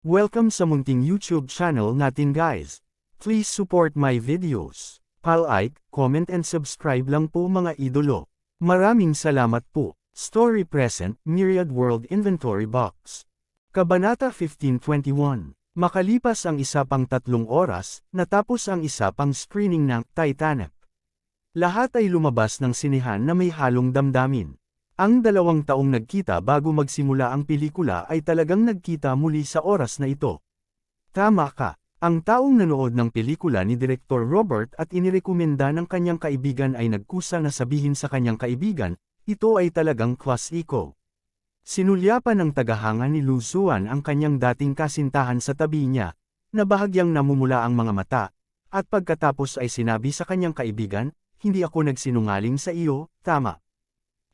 Welcome sa munting YouTube channel natin guys. Please support my videos. Like, comment and subscribe lang po mga idolo. Maraming salamat po. Story Present, Myriad World Inventory Box. Kabanata 1521. Makalipas ang isa pang 3 oras, natapos ang isa pang screening ng Titanic. Lahat ay lumabas ng sinehan na may halong damdamin. Ang 2 taong nagkita bago magsimula ang pelikula ay talagang nagkita muli sa oras na ito. Tama ka, ang taong nanood ng pelikula ni Director Robert at inirekomenda ng kanyang kaibigan ay nagkusa na sabihin sa kanyang kaibigan, ito ay talagang klasiko. Sinulyapan ng tagahanga ni Lu Xun ang kanyang dating kasintahan sa tabi niya, na bahagyang namumula ang mga mata, at pagkatapos ay sinabi sa kanyang kaibigan, hindi ako nagsinungaling sa iyo, tama.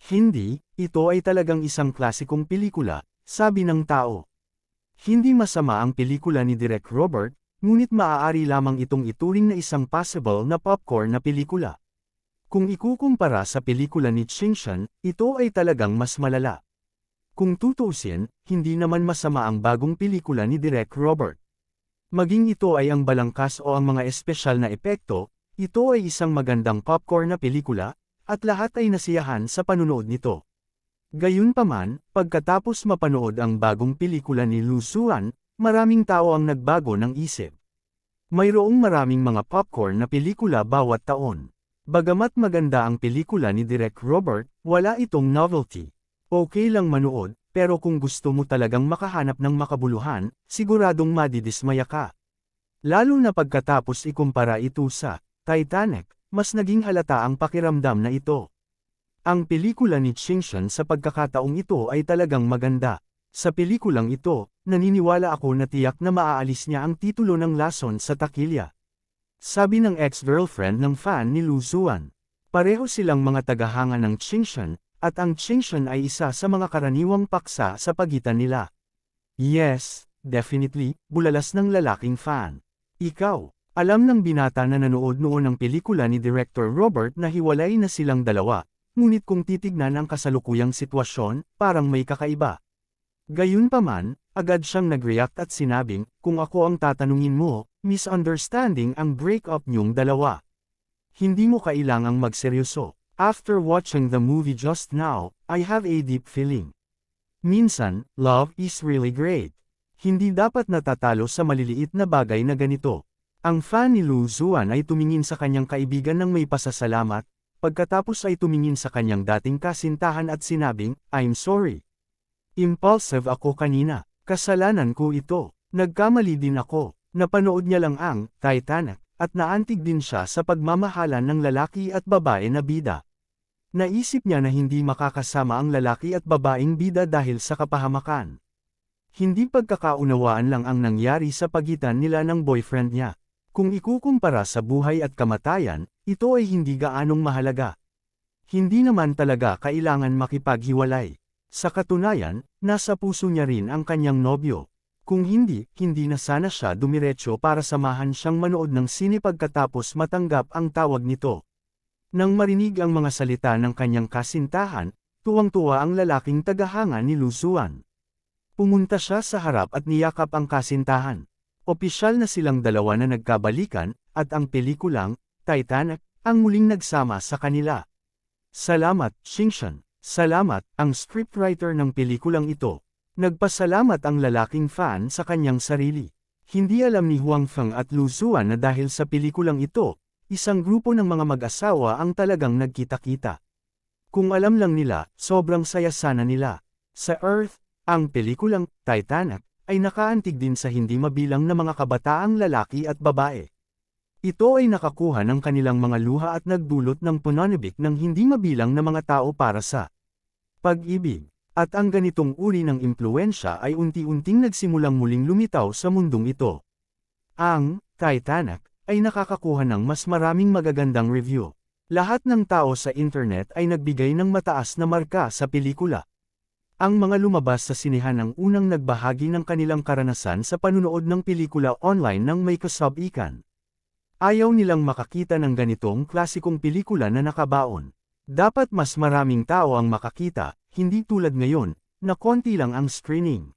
Hindi, ito ay talagang isang klasikong pelikula, sabi ng tao. Hindi masama ang pelikula ni Direk Robert, ngunit maaari lamang itong ituring na isang possible na popcorn na pelikula. Kung ikukumpara sa pelikula ni Chingshan, ito ay talagang mas malala. Kung tutuusin, hindi naman masama ang bagong pelikula ni Direk Robert. Maging ito ay ang balangkas o ang mga espesyal na epekto, ito ay isang magandang popcorn na pelikula, at lahat ay nasiyahan sa panunood nito. Gayunpaman, pagkatapos mapanood ang bagong pelikula ni Lu Xun, maraming tao ang nagbago ng isip. Mayroong maraming mga popcorn na pelikula bawat taon. Bagamat maganda ang pelikula ni Direk Robert, wala itong novelty. Okay lang manood, pero kung gusto mo talagang makahanap ng makabuluhan, siguradong madidismaya ka. Lalo na pagkatapos ikumpara ito sa Titanic, mas naging halata ang pakiramdam na ito. Ang pelikula ni Chingshan sa pagkakataong ito ay talagang maganda. Sa pelikulang ito, naniniwala ako na tiyak na maaalis niya ang titulo ng lason sa takilya. Sabi ng ex-girlfriend ng fan ni Lu Xun. Pareho silang mga tagahanga ng Chingshan, at ang Chingshan ay isa sa mga karaniwang paksa sa pagitan nila. Yes, definitely, bulalas ng lalaking fan. Ikaw. Alam ng binata na nanood noon ng pelikula ni Director Robert na hiwalay na silang dalawa, ngunit kung titignan ang kasalukuyang sitwasyon, parang may kakaiba. Gayunpaman, agad siyang nag-react at sinabing, kung ako ang tatanungin mo, misunderstanding ang breakup niyong dalawa. Hindi mo kailangang magseryoso. After watching the movie just now, I have a deep feeling. Minsan, love is really great. Hindi dapat natatalo sa maliliit na bagay na ganito. Ang fan ni Lu Xun ay tumingin sa kanyang kaibigan ng may pasasalamat, pagkatapos ay tumingin sa kanyang dating kasintahan at sinabing, I'm sorry. Impulsive ako kanina, kasalanan ko ito, nagkamali din ako, napanood niya lang ang Titanic, at naantig din siya sa pagmamahalan ng lalaki at babae na bida. Naisip niya na hindi makakasama ang lalaki at babaeng bida dahil sa kapahamakan. Hindi pagkakaunawaan lang ang nangyari sa pagitan nila ng boyfriend niya. Kung ikukumpara sa buhay at kamatayan, ito ay hindi gaanong mahalaga. Hindi naman talaga kailangan makipaghiwalay. Sa katunayan, nasa puso niya rin ang kanyang nobyo. Kung hindi, hindi na sana siya dumiretso para samahan siyang manood ng sine pagkatapos matanggap ang tawag nito. Nang marinig ang mga salita ng kanyang kasintahan, tuwang-tuwa ang lalaking tagahanga ni Lu Xun. Pumunta siya sa harap at niyakap ang kasintahan. Opisyal na silang dalawa na nagkabalikan, at ang pelikulang, Titanic, ang muling nagsama sa kanila. Salamat, Chingshan. Salamat, ang scriptwriter ng pelikulang ito. Nagpasalamat ang lalaking fan sa kanyang sarili. Hindi alam ni Huang Feng at Lu Xun na dahil sa pelikulang ito, isang grupo ng mga mag-asawa ang talagang nagkita-kita. Kung alam lang nila, sobrang saya sana nila. Sa Earth, ang pelikulang, Titanic, ay nakaantig din sa hindi mabilang na mga kabataang lalaki at babae. Ito ay nakakuha ng kanilang mga luha at nagdulot ng pananabik ng hindi mabilang na mga tao para sa pag-ibig. At ang ganitong uri ng impluensya ay unti-unting nagsimulang muling lumitaw sa mundong ito. Ang Titanic ay nakakakuha ng mas maraming magagandang review. Lahat ng tao sa internet ay nagbigay ng mataas na marka sa pelikula. Ang mga lumabas sa sinehan ang unang nagbahagi ng kanilang karanasan sa panunood ng pelikula online ng may kasabikan. Ayaw nilang makakita ng ganitong klasikong pelikula na nakabaon. Dapat mas maraming tao ang makakita, hindi tulad ngayon, na konti lang ang screening.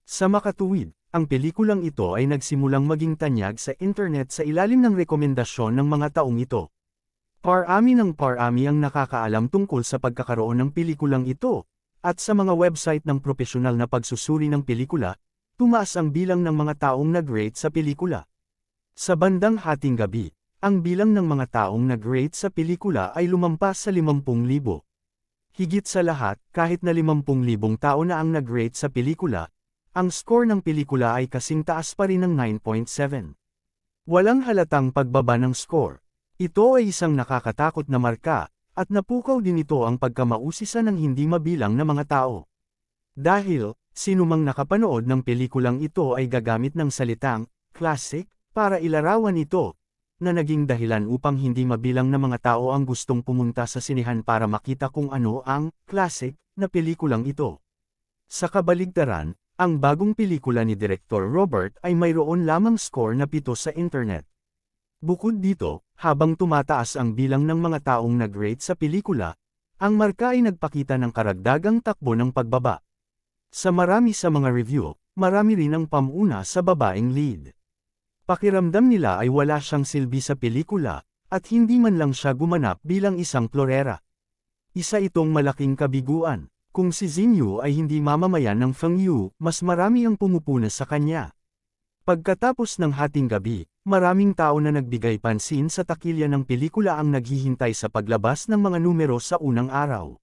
Sa makatuwid, ang pelikulang ito ay nagsimulang maging tanyag sa internet sa ilalim ng rekomendasyon ng mga taong ito. Parami ng parami ang nakakaalam tungkol sa pagkakaroon ng pelikulang ito, at sa mga website ng propesyonal na pagsusuri ng pelikula, tumaas ang bilang ng mga taong nag-rate sa pelikula. Sa bandang hating gabi, ang bilang ng mga taong nag-rate sa pelikula ay lumampas sa 50,000. Higit sa lahat, kahit na 50,000 tao na ang nag-rate sa pelikula, ang score ng pelikula ay kasing taas pa rin ng 9.7. Walang halatang pagbaba ng score. Ito ay isang nakakatakot na marka, at napukaw din ito ang pagkamausisa ng hindi mabilang na mga tao. Dahil, sinumang nakapanood ng pelikulang ito ay gagamit ng salitang classic para ilarawan ito, na naging dahilan upang hindi mabilang na mga tao ang gustong pumunta sa sinehan para makita kung ano ang classic na pelikulang ito. Sa kabaligtaran, ang bagong pelikula ni Direktor Robert ay mayroon lamang score na 7 sa internet. Bukod dito, habang tumataas ang bilang ng mga taong nag-rate sa pelikula, ang marka ay nagpakita ng karagdagang takbo ng pagbaba. Sa marami sa mga review, marami rin ang pamuna sa babaeng lead. Pakiramdam nila ay wala siyang silbi sa pelikula, at hindi man lang siya gumanap bilang isang florera. Isa itong malaking kabiguan. Kung si Xinyu ay hindi mamamayan ng Fengyu, mas marami ang pumupuna sa kanya. Pagkatapos ng hating gabi, maraming tao na nagbigay pansin sa takilya ng pelikula ang naghihintay sa paglabas ng mga numero sa unang araw.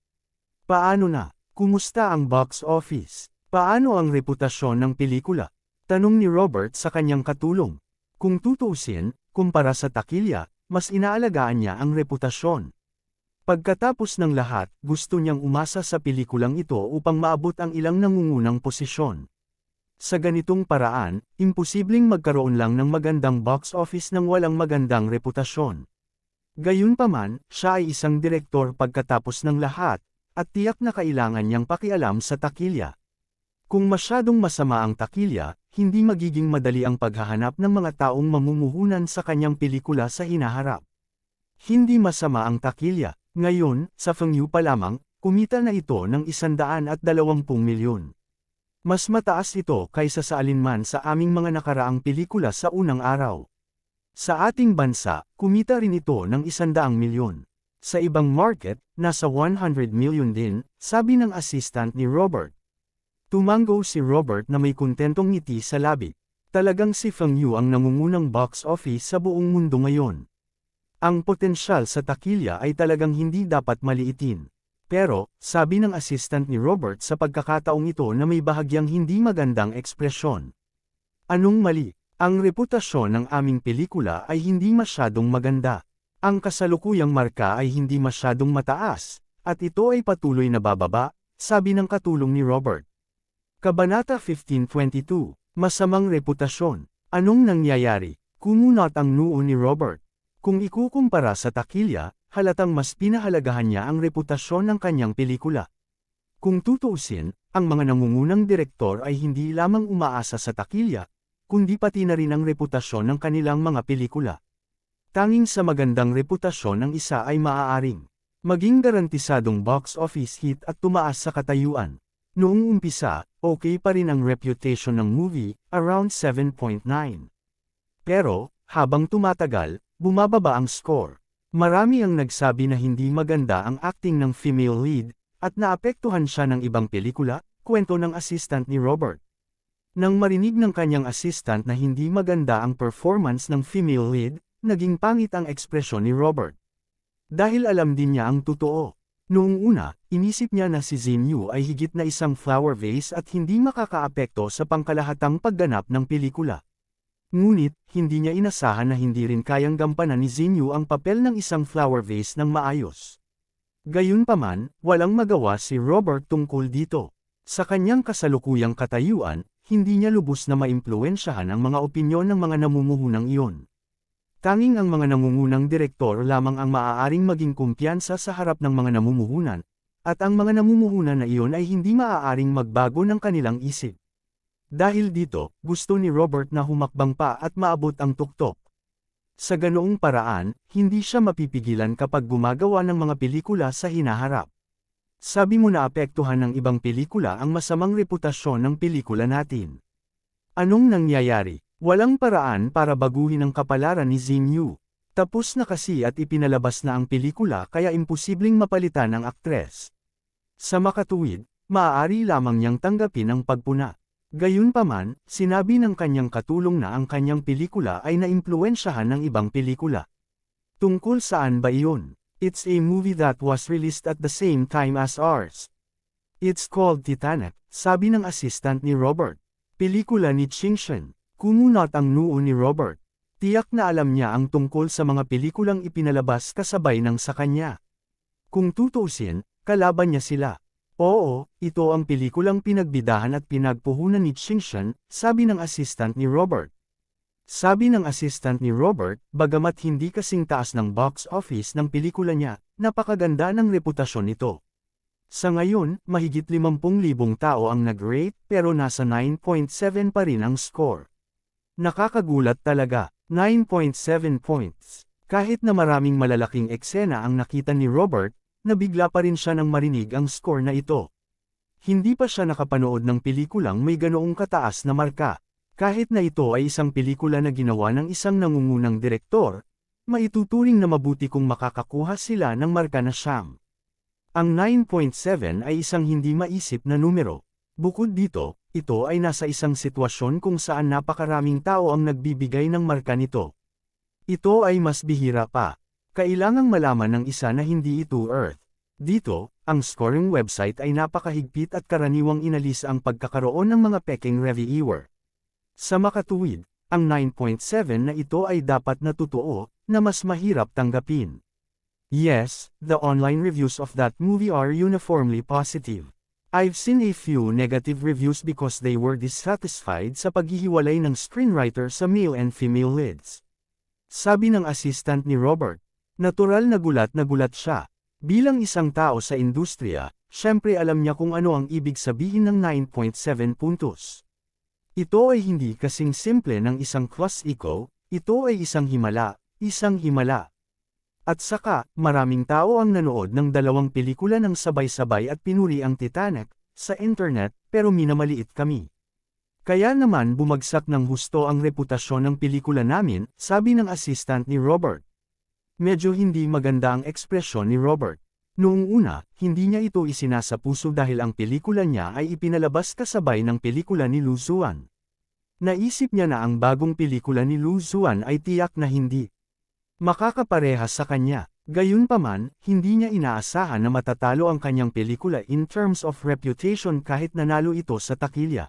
Paano na? Kumusta ang box office? Paano ang reputasyon ng pelikula? Tanong ni Robert sa kanyang katulong. Kung tutuusin, kumpara sa takilya, mas inaalagaan niya ang reputasyon. Pagkatapos ng lahat, gusto niyang umasa sa pelikulang ito upang maabot ang ilang nangungunang posisyon. Sa ganitong paraan, imposibleng magkaroon lang ng magandang box office nang walang magandang reputasyon. Gayunpaman, siya ay isang direktor pagkatapos ng lahat, at tiyak na kailangan niyang pakialam sa takilya. Kung masyadong masama ang takilya, hindi magiging madali ang paghahanap ng mga taong mamumuhunan sa kanyang pelikula sa hinaharap. Hindi masama ang takilya. Ngayon, sa Fengyu pa lamang, kumita na ito ng 120 milyon. Mas mataas ito kaysa sa alinman sa aming mga nakaraang pelikula sa unang araw. Sa ating bansa, kumita rin ito ng 100 milyon. Sa ibang market, nasa 100 milyon din, sabi ng assistant ni Robert. Tumango si Robert na may kontentong ngiti sa labi. Talagang si Fengyu ang nangungunang box office sa buong mundo ngayon. Ang potensyal sa takilya ay talagang hindi dapat maliitin. Pero, sabi ng assistant ni Robert sa pagkakataong ito na may bahagyang hindi magandang ekspresyon. Anong mali? Ang reputasyon ng aming pelikula ay hindi masyadong maganda. Ang kasalukuyang marka ay hindi masyadong mataas, at ito ay patuloy na bababa, sabi ng katulong ni Robert. Kabanata 1522, Masamang reputasyon. Anong nangyayari? Kumunot ang noo ni Robert. Kung ikukumpara sa takilya, halatang mas pinahalagahan niya ang reputasyon ng kanyang pelikula. Kung tutuusin, ang mga nangungunang direktor ay hindi lamang umaasa sa takilya, kundi pati na rin ang reputasyon ng kanilang mga pelikula. Tanging sa magandang reputasyon ng isa ay maaaring maging garantisadong box office hit at tumaas sa katayuan. Noong umpisa, okay pa rin ang reputation ng movie, around 7.9. Pero, habang tumatagal, bumababa ang score. Marami ang nagsabi na hindi maganda ang acting ng female lead, at naapektuhan siya ng ibang pelikula, kwento ng assistant ni Robert. Nang marinig ng kanyang assistant na hindi maganda ang performance ng female lead, naging pangit ang ekspresyon ni Robert. Dahil alam din niya ang totoo. Noong una, inisip niya na si Xinyu ay higit na isang flower vase at hindi makakaapekto sa pangkalahatang pagganap ng pelikula. Ngunit, hindi niya inasahan na hindi rin kayang gampanan ni Xinyu ang papel ng isang flower vase ng maayos. Gayunpaman, walang magawa si Robert tungkol dito. Sa kanyang kasalukuyang katayuan, hindi niya lubos na maimpluwensyahan ang mga opinyon ng mga namumuhunang iyon. Tanging ang mga nangungunang direktor lamang ang maaaring maging kumpiyansa sa harap ng mga namumuhunan, at ang mga namumuhunan na iyon ay hindi maaaring magbago ng kanilang isip. Dahil dito, gusto ni Robert na humakbang pa at maabot ang tuktok. Sa ganoong paraan, hindi siya mapipigilan kapag gumagawa ng mga pelikula sa hinaharap. Sabi mo na apektuhan ng ibang pelikula ang masamang reputasyon ng pelikula natin. Anong nangyayari? Walang paraan para baguhin ang kapalaran ni Xinyu. Tapos na kasi at ipinalabas na ang pelikula kaya imposibleng mapalitan ang aktres. Sa makatuwid, maaari lamang niyang tanggapin ang pagpuna. Gayunpaman, sinabi ng kanyang katulong na ang kanyang pelikula ay naimpluwensyahan ng ibang pelikula. Tungkol saan ba iyon? It's a movie that was released at the same time as ours. It's called Titanic, sabi ng assistant ni Robert. Pelikula ni Chingshen. Kumunot ang noo ni Robert. Tiyak na alam niya ang tungkol sa mga pelikulang ipinalabas kasabay ng sa kanya. Kung tutuusin, kalaban niya sila. Oo, ito ang pelikulang pinagbidahan at pinagpuhunan ni Chingshen, sabi ng assistant ni Robert. Sabi ng assistant ni Robert, bagamat hindi kasing taas ng box office ng pelikula niya, napakaganda ng reputasyon nito. Sa ngayon, mahigit 50,000 tao ang nag-rate pero nasa 9.7 pa rin ang score. Nakakagulat talaga, 9.7 points. Kahit na maraming malalaking eksena ang nakita ni Robert, nabigla pa rin siya nang marinig ang score na ito. Hindi pa siya nakapanood ng pelikulang may ganoong kataas na marka. Kahit na ito ay isang pelikula na ginawa ng isang nangungunang direktor, maituturing na mabuti kung makakakuha sila ng marka na siyam. Ang 9.7 ay isang hindi maisip na numero. Bukod dito, ito ay nasa isang sitwasyon kung saan napakaraming tao ang nagbibigay ng marka nito. Ito ay mas bihira pa. Kailangang malaman ng isa na hindi ito Earth. Dito, ang scoring website ay napakahigpit at karaniwang inalis ang pagkakaroon ng mga peking reviewer. Sa makatuwid, ang 9.7 na ito ay dapat na totoo, na mas mahirap tanggapin. Yes, the online reviews of that movie are uniformly positive. I've seen a few negative reviews because they were dissatisfied sa paghihiwalay ng screenwriter sa male and female leads. Sabi ng assistant ni Robert, natural na gulat siya. Bilang isang tao sa industriya, syempre alam niya kung ano ang ibig sabihin ng 9.7 puntos. Ito ay hindi kasing simple ng isang klasiko, ito ay isang himala. At saka, maraming tao ang nanood ng dalawang pelikula ng sabay-sabay at pinuri ang Titanic, sa internet, pero minamaliit kami. Kaya naman bumagsak ng husto ang reputasyon ng pelikula namin, sabi ng assistant ni Robert. Medyo hindi maganda ang ekspresyon ni Robert. Noong una, hindi niya ito isinasa puso dahil ang pelikula niya ay ipinalabas kasabay ng pelikula ni Lu Xun. Naisip niya na ang bagong pelikula ni Lu Xun ay tiyak na hindi makakaparehas sa kanya. Gayunpaman, hindi niya inaasahan na matatalo ang kanyang pelikula in terms of reputation kahit nanalo ito sa takilya.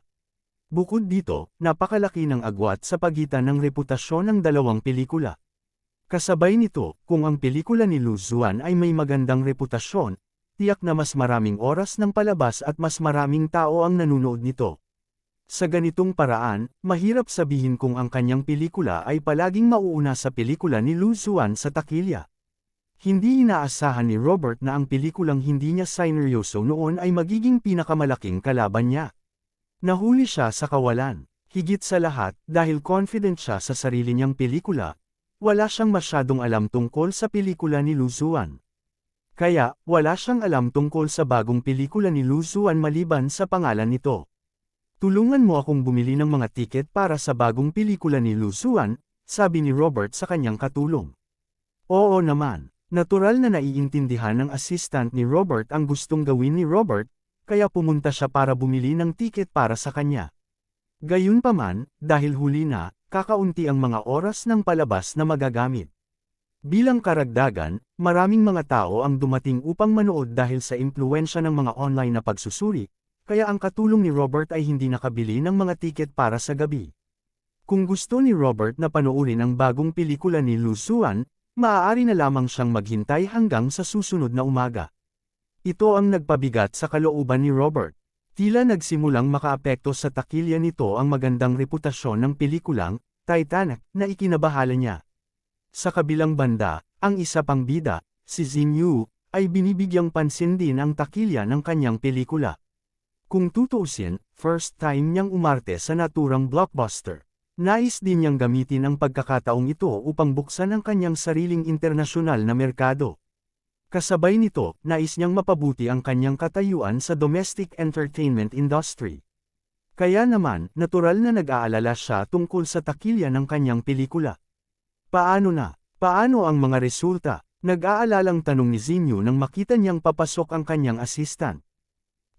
Bukod dito, napakalaki ng agwat sa pagitan ng reputasyon ng dalawang pelikula. Kasabay nito, kung ang pelikula ni Lu Xun ay may magandang reputasyon, tiyak na mas maraming oras ng palabas at mas maraming tao ang nanonood nito. Sa ganitong paraan, mahirap sabihin kung ang kanyang pelikula ay palaging mauuna sa pelikula ni Lu Xun sa takilya. Hindi inaasahan ni Robert na ang pelikulang hindi niya sineryoso noon ay magiging pinakamalaking kalaban niya. Nahuli siya sa kawalan. Higit sa lahat, dahil confident siya sa sarili niyang pelikula, wala siyang masyadong alam tungkol sa pelikula ni Lu Xun. Kaya, wala siyang alam tungkol sa bagong pelikula ni Lu Xun maliban sa pangalan nito. Tulungan mo akong bumili ng mga tiket para sa bagong pelikula ni Lu Xun, sabi ni Robert sa kanyang katulong. Oo naman, natural na naiintindihan ng assistant ni Robert ang gustong gawin ni Robert, kaya pumunta siya para bumili ng tiket para sa kanya. Gayunpaman, dahil huli na, kakaunti ang mga oras ng palabas na magagamit. Bilang karagdagan, maraming mga tao ang dumating upang manood dahil sa impluwensya ng mga online na pagsusuri, kaya ang katulong ni Robert ay hindi nakabili ng mga tiket para sa gabi. Kung gusto ni Robert na panoorin ang bagong pelikula ni Lu Xun, maaari na lamang siyang maghintay hanggang sa susunod na umaga. Ito ang nagpabigat sa kalooban ni Robert. Tila nagsimulang makaapekto sa takilya nito ang magandang reputasyon ng pelikulang Titanic na ikinabahala niya. Sa kabilang banda, ang isa pang bida, si Xinyu, ay binibigyang pansin din ang takilya ng kanyang pelikula. Kung tutuusin, first time niyang umarte sa naturang blockbuster. Nais din niyang gamitin ang pagkakataong ito upang buksan ang kanyang sariling internasyonal na merkado. Kasabay nito, nais niyang mapabuti ang kanyang katayuan sa domestic entertainment industry. Kaya naman, natural na nag-aalala siya tungkol sa takilya ng kanyang pelikula. Paano na? Paano ang mga resulta? Nag-aalalang tanong ni Zinyu nang makita niyang papasok ang kanyang assistant.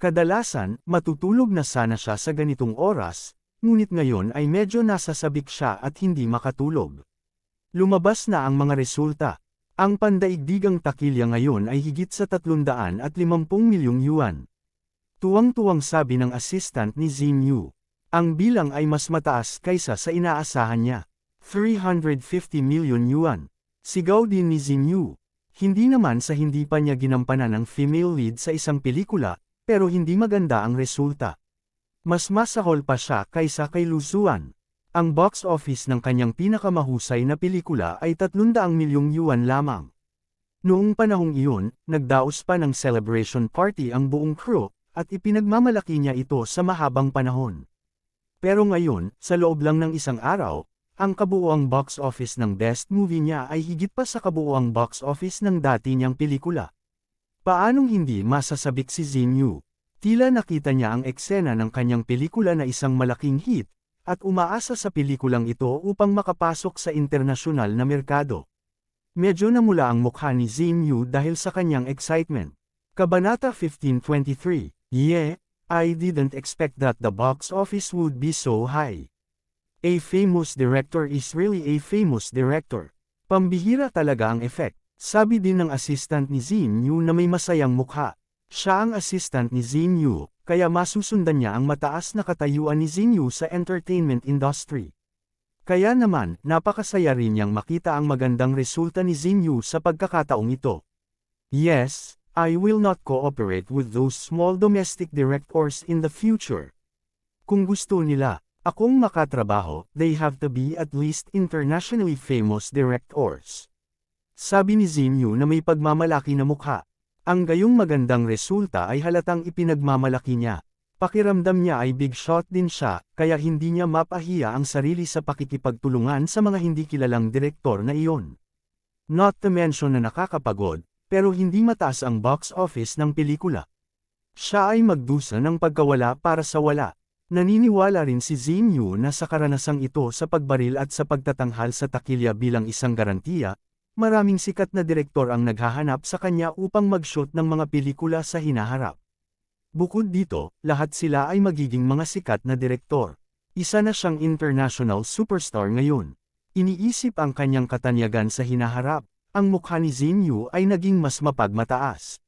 Kadalasan, matutulog na sana siya sa ganitong oras, ngunit ngayon ay medyo nasasabik siya at hindi makatulog. Lumabas na ang mga resulta. Ang pandaigdigang takilya ngayon ay higit sa 350 milyong yuan. Tuwang-tuwang sabi ng assistant ni Zinyu. Ang bilang ay mas mataas kaysa sa inaasahan niya. 350 million yuan. Sigaw din ni Zinyu. Hindi naman sa hindi pa niya ginampanan ng female lead sa isang pelikula, pero hindi maganda ang resulta. Mas masahol pa siya kaysa kay Lu Zuan. Ang box office ng kanyang pinakamahusay na pelikula ay 300 milyong yuan lamang. Noong panahong iyon, nagdaos pa ng celebration party ang buong crew, at ipinagmamalaki niya ito sa mahabang panahon. Pero ngayon, sa loob lang ng isang araw, ang kabuuang box office ng best movie niya ay higit pa sa kabuuang box office ng dati niyang pelikula. Paanong hindi masasabik si Zinyu? Tila nakita niya ang eksena ng kanyang pelikula na isang malaking hit, at umaasa sa pelikulang ito upang makapasok sa internasyonal na merkado. Medyo namula ang mukha ni Zinyu dahil sa kanyang excitement. Kabanata 1523. Yeah, I didn't expect that the box office would be so high. A famous director is really a famous director. Pambihira talaga ang effect. Sabi din ng assistant ni Zinyu na may masayang mukha. Siya ang assistant ni Zinyu, kaya masusundan niya ang mataas na katayuan ni Zinyu sa entertainment industry. Kaya naman, napakasaya rin niyang makita ang magandang resulta ni Zinyu sa pagkakataong ito. Yes, I will not cooperate with those small domestic directors in the future. Kung gusto nila akong makatrabaho, they have to be at least internationally famous directors. Sabi ni Zinyu na may pagmamalaki na mukha. Ang gayong magandang resulta ay halatang ipinagmamalaki niya. Pakiramdam niya ay big shot din siya, kaya hindi niya mapahiya ang sarili sa pakikipagtulungan sa mga hindi kilalang direktor na iyon. Not to mention na nakakapagod, pero hindi mataas ang box office ng pelikula. Siya ay magdusa ng pagkawala para sa wala. Naniniwala rin si Zinyu na sa karanasang ito sa pagbaril at sa pagtatanghal sa takilya bilang isang garantiya, maraming sikat na direktor ang naghahanap sa kanya upang mag-shoot ng mga pelikula sa hinaharap. Bukod dito, lahat sila ay magiging mga sikat na direktor. Isa na siyang international superstar ngayon. Iniisip ang kanyang katanyagan sa hinaharap, ang mukha ni Zinyu ay naging mas mapagmataas.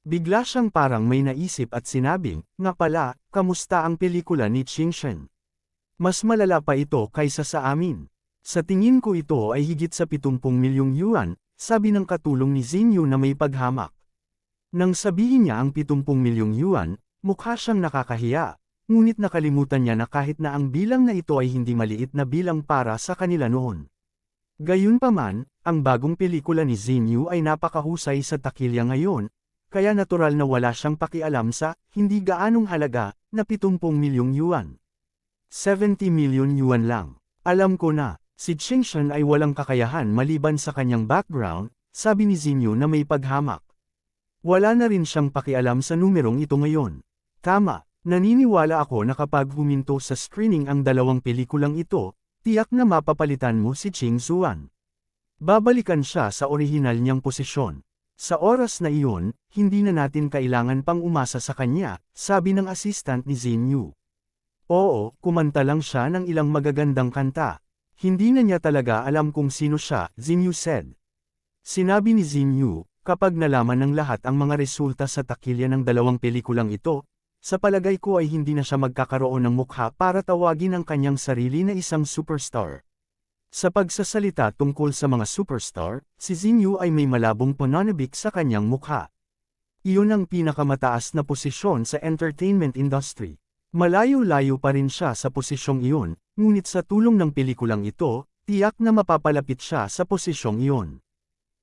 Bigla siyang parang may naisip at sinabing, nga pala, kamusta ang pelikula ni Qingshen? Mas malala pa ito kaysa sa amin. Sa tingin ko ito ay higit sa 70 milyong yuan, sabi ng katulong ni Zinyu na may paghamak. Nang sabihin niya ang 70 milyong yuan, mukha siyang nakakahiya, ngunit nakalimutan niya na kahit na ang bilang na ito ay hindi maliit na bilang para sa kanila noon. Gayunpaman, ang bagong pelikula ni Zinyu ay napakahusay sa takilya ngayon, kaya natural na wala siyang pakialam sa hindi gaanong halaga na 70 milyong yuan. 70 milyon yuan lang. Alam ko na. Si Qingshen ay walang kakayahan maliban sa kanyang background, sabi ni Zinyu na may paghamak. Wala na rin siyang pakialam sa numerong ito ngayon. Tama, naniniwala ako na kapag huminto sa screening ang dalawang pelikulang ito, tiyak na mapapalitan mo si Qing Zuan. Babalikan siya sa orihinal niyang posisyon. Sa oras na iyon, hindi na natin kailangan pang umasa sa kanya, sabi ng assistant ni Zinyu. Oo, kumanta lang siya ng ilang magagandang kanta. Hindi na niya talaga alam kung sino siya, Zinyu said. Sinabi ni Zinyu, kapag nalaman ng lahat ang mga resulta sa takilya ng dalawang pelikulang ito, sa palagay ko ay hindi na siya magkakaroon ng mukha para tawagin ang kanyang sarili na isang superstar. Sa pagsasalita tungkol sa mga superstar, si Zinyu ay may malabong pananabik sa kanyang mukha. Iyon ang pinakamataas na posisyon sa entertainment industry. Malayo-layo pa rin siya sa posisyong iyon, ngunit sa tulong ng pelikulang ito, tiyak na mapapalapit siya sa posisyong iyon.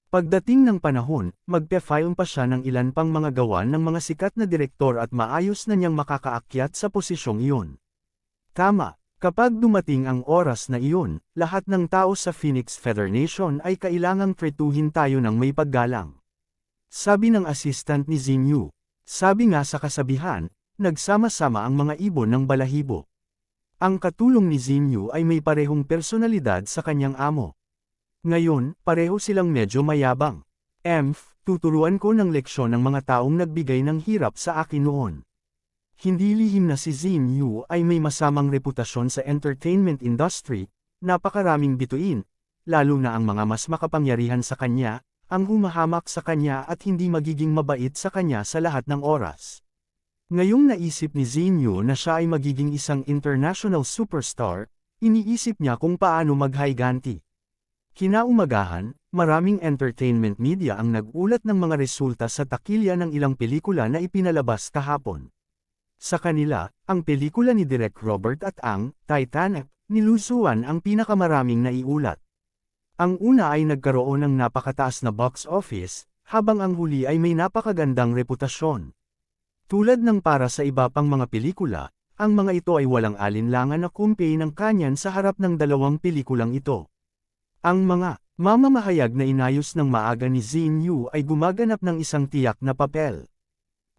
Pagdating ng panahon, magpe-file pa siya ng ilan pang mga gawa ng mga sikat na direktor at maayos na niyang makakaakyat sa posisyong iyon. Tama, kapag dumating ang oras na iyon, lahat ng tao sa Phoenix Feather Nation ay kailangang tretuhin tayo ng may paggalang. Sabi ng assistant ni Zinyu. Sabi nga sa kasabihan, nagsama-sama ang mga ibon ng balahibo. Ang katulong ni Xinyu ay may parehong personalidad sa kanyang amo. Ngayon, pareho silang medyo mayabang. Tuturuan ko ng leksyon ng mga taong nagbigay ng hirap sa akin noon. Hindi lihim na si Xinyu ay may masamang reputasyon sa entertainment industry, napakaraming bituin, lalo na ang mga mas makapangyarihan sa kanya, ang humahamak sa kanya at hindi magiging mabait sa kanya sa lahat ng oras. Ngayong naisip ni Xinyu na siya ay magiging isang international superstar, iniisip niya kung paano maghayganti. Kinaumagahan, maraming entertainment media ang nag-ulat ng mga resulta sa takilya ng ilang pelikula na ipinalabas kahapon. Sa kanila, ang pelikula ni Direk Robert at ang Titanic, nilusuan ang pinakamaraming naiulat. Ang una ay nagkaroon ng napakataas na box office, habang ang huli ay may napakagandang reputasyon. Tulad ng para sa iba pang mga pelikula, ang mga ito ay walang alinlangan na kumpi ng kanyan sa harap ng dalawang pelikulang ito. Ang mga mamamahayag na inayos ng maaga ni Xinyu ay gumaganap ng isang tiyak na papel.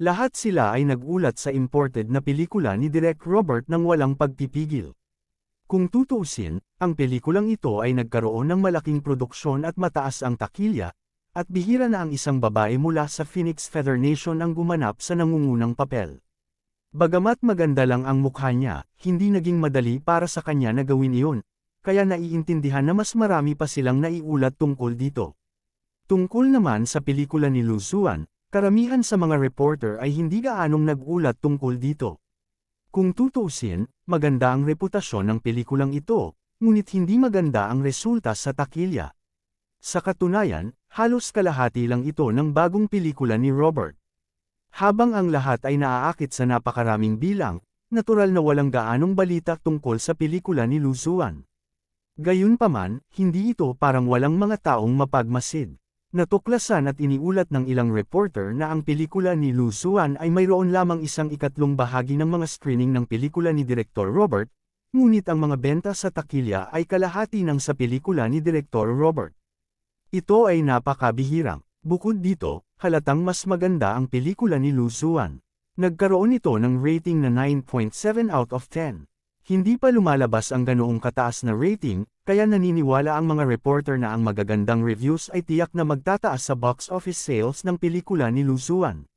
Lahat sila ay nagulat sa imported na pelikula ni Direk Robert nang walang pagpipigil. Kung tutuusin, ang pelikulang ito ay nagkaroon ng malaking produksyon at mataas ang takilya, at bihira na ang isang babae mula sa Phoenix Feather Nation ang gumanap sa nangungunang papel. Bagamat maganda lang ang mukha niya, hindi naging madali para sa kanya na gawin iyon, kaya naiintindihan na mas marami pa silang naiulat tungkol dito. Tungkol naman sa pelikula ni Lu Xun, karamihan sa mga reporter ay hindi gaanong nag-ulat tungkol dito. Kung tutuusin, maganda ang reputasyon ng pelikulang ito, ngunit hindi maganda ang resulta sa takilya. Sa katunayan, halos kalahati lang ito ng bagong pelikula ni Robert. Habang ang lahat ay naaakit sa napakaraming bilang, natural na walang gaanong balita tungkol sa pelikula ni Lu Xun. Gayunpaman, hindi ito parang walang mga taong mapagmasid. Natuklasan at iniulat ng ilang reporter na ang pelikula ni Lu Xun ay mayroon lamang isang ikatlong bahagi ng mga screening ng pelikula ni Direktor Robert, ngunit ang mga benta sa takilya ay kalahati ng sa pelikula ni Direktor Robert. Ito ay napakabihirang. Bukod dito, halatang mas maganda ang pelikula ni Lu Xun. Nagkaroon ito ng rating na 9.7 out of 10. Hindi pa lumalabas ang ganoong kataas na rating, kaya naniniwala ang mga reporter na ang magagandang reviews ay tiyak na magtataas sa box office sales ng pelikula ni Lu Xun.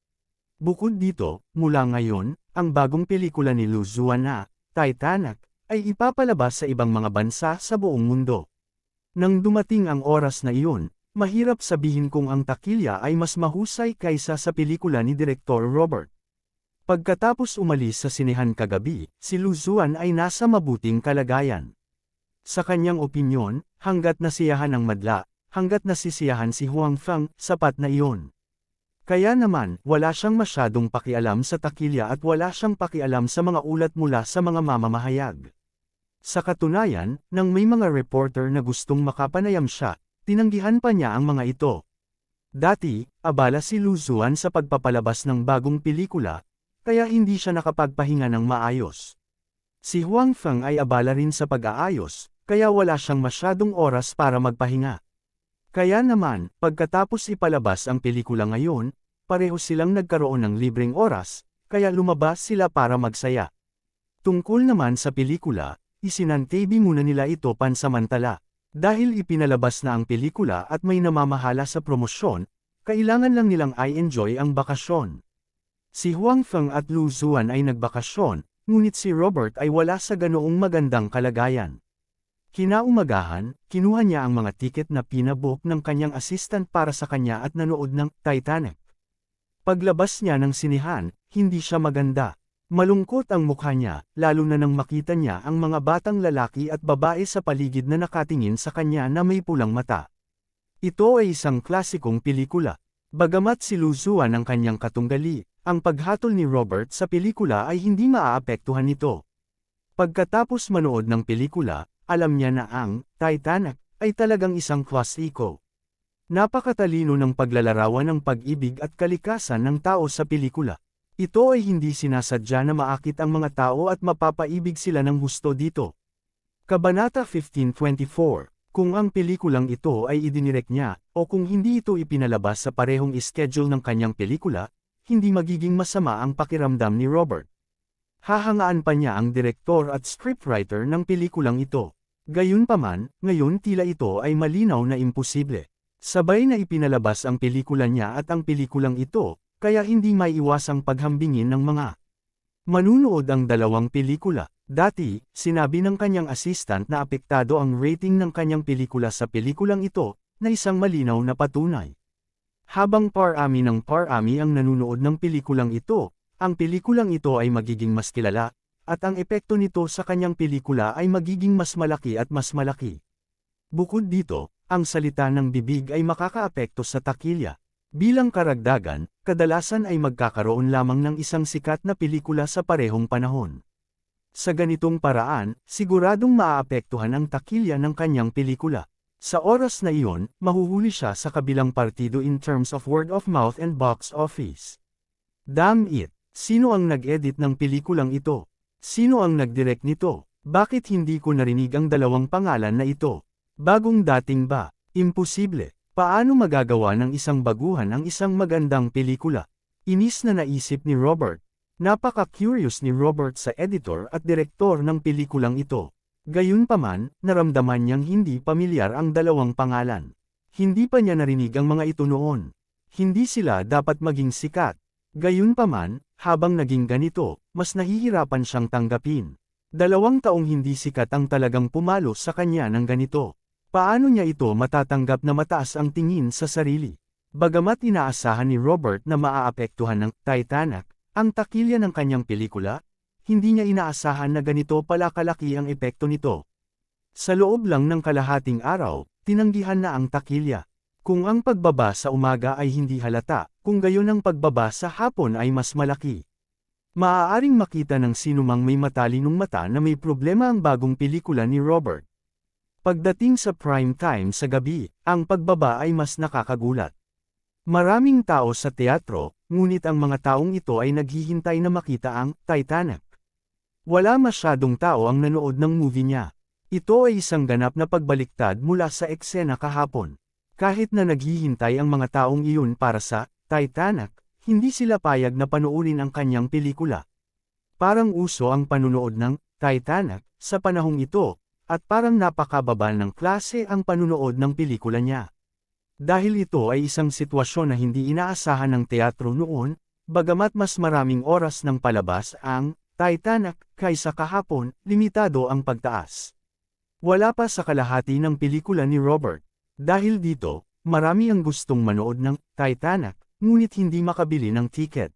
Bukod dito, mula ngayon, ang bagong pelikula ni Lu Xun na Titanic ay ipapalabas sa ibang mga bansa sa buong mundo. Nang dumating ang oras na iyon, mahirap sabihin kung ang takilya ay mas mahusay kaysa sa pelikula ni Direktor Robert. Pagkatapos umalis sa sinehan kagabi, si Lu Xun ay nasa mabuting kalagayan. Sa kanyang opinyon, hanggat nasiyahan ang madla, hanggat nasisiyahan si Huang Feng, sapat na iyon. Kaya naman, wala siyang masyadong pakialam sa takilya at wala siyang pakialam sa mga ulat mula sa mga mamamahayag. Sa katunayan, nang may mga reporter na gustong makapanayam siya, tinanggihan pa niya ang mga ito. Dati, abala si Lu Xun sa pagpapalabas ng bagong pelikula, kaya hindi siya nakapagpahinga ng maayos. Si Huang Feng ay abala rin sa pag-aayos, kaya wala siyang masyadong oras para magpahinga. Kaya naman, pagkatapos ipalabas ang pelikula ngayon, pareho silang nagkaroon ng libreng oras, kaya lumabas sila para magsaya. Tungkol naman sa pelikula, isinantabi muna nila ito pansamantala. Dahil ipinalabas na ang pelikula at may namamahala sa promosyon, kailangan lang nilang i-enjoy ang bakasyon. Si Huang Feng at Lu Xun ay nagbakasyon, ngunit si Robert ay wala sa ganoong magandang kalagayan. Kinaumagahan, kinuha niya ang mga tiket na pinabook ng kanyang assistant para sa kanya at nanood ng Titanic. Paglabas niya ng sinehan, hindi siya maganda. Malungkot ang mukha niya, lalo na nang makita niya ang mga batang lalaki at babae sa paligid na nakatingin sa kanya na may pulang mata. Ito ay isang klasikong pelikula. Bagamat si Lu Xun ang kanyang katunggali, ang paghatol ni Robert sa pelikula ay hindi maaapektuhan nito. Pagkatapos manood ng pelikula, alam niya na ang Titanic ay talagang isang klasiko. Napakatalino ng paglalarawan ng pag-ibig at kalikasan ng tao sa pelikula. Ito ay hindi sinasadya na maakit ang mga tao at mapapaibig sila ng husto dito. Kabanata 1524. Kung ang pelikulang ito ay idinirect niya, o kung hindi ito ipinalabas sa parehong schedule ng kanyang pelikula, hindi magiging masama ang pakiramdam ni Robert. Hahangaan pa niya ang direktor at scriptwriter ng pelikulang ito. Gayunpaman, ngayon tila ito ay malinaw na imposible. Sabay na ipinalabas ang pelikula niya at ang pelikulang ito, kaya hindi maiiwasang paghambingin ng mga manunood ang dalawang pelikula. Dati, sinabi ng kanyang assistant na apektado ang rating ng kanyang pelikula sa pelikulang ito, na isang malinaw na patunay. Habang parami ng parami ang nanunood ng pelikulang ito, ang pelikulang ito ay magiging mas kilala, at ang epekto nito sa kanyang pelikula ay magiging mas malaki at mas malaki. Bukod dito, ang salita ng bibig ay makakaapekto sa takilya. Bilang karagdagan, kadalasan ay magkakaroon lamang ng isang sikat na pelikula sa parehong panahon. Sa ganitong paraan, siguradong maaapektuhan ang takilya ng kanyang pelikula. Sa oras na iyon, mahuhuli siya sa kabilang partido in terms of word of mouth and box office. Damn it! Sino ang nag-edit ng pelikulang ito? Sino ang nag-direct nito? Bakit hindi ko narinig ang dalawang pangalan na ito? Bagong dating ba? Imposible. Paano magagawa ng isang baguhan ang isang magandang pelikula? Inis na naisip ni Robert. Napaka-curious ni Robert sa editor at direktor ng pelikulang ito. Gayunpaman, naramdaman niyang hindi pamilyar ang dalawang pangalan. Hindi pa niya narinig ang mga ito noon. Hindi sila dapat maging sikat. Gayunpaman, habang naging ganito, mas nahihirapan siyang tanggapin. 2 taong hindi sikat ang talagang pumalo sa kanya ng ganito. Paano niya ito matatanggap na mataas ang tingin sa sarili? Bagamat inaasahan ni Robert na maaapektuhan ng Titanic ang takilya ng kanyang pelikula, hindi niya inaasahan na ganito pala kalaki ang epekto nito. Sa loob lang ng kalahating araw, tinanggihan na ang takilya. Kung ang pagbaba sa umaga ay hindi halata, kung gayon ang pagbaba sa hapon ay mas malaki. Maaaring makita ng sinumang may matalinong mata na may problema ang bagong pelikula ni Robert. Pagdating sa prime time sa gabi, ang pagbaba ay mas nakakagulat. Maraming tao sa teatro, ngunit ang mga taong ito ay naghihintay na makita ang Titanic. Wala masyadong tao ang nanood ng movie niya. Ito ay isang ganap na pagbaliktad mula sa eksena kahapon. Kahit na naghihintay ang mga taong iyon para sa Titanic, hindi sila payag na panoorin ang kanyang pelikula. Parang uso ang panunood ng Titanic sa panahong ito, at parang napakababa ng klase ang panunood ng pelikula niya. Dahil ito ay isang sitwasyon na hindi inaasahan ng teatro noon, bagamat mas maraming oras ng palabas ang Titanic kaysa kahapon, limitado ang pagtaas. Wala pa sa kalahati ng pelikula ni Robert. Dahil dito, marami ang gustong manood ng Titanic, ngunit hindi makabili ng ticket.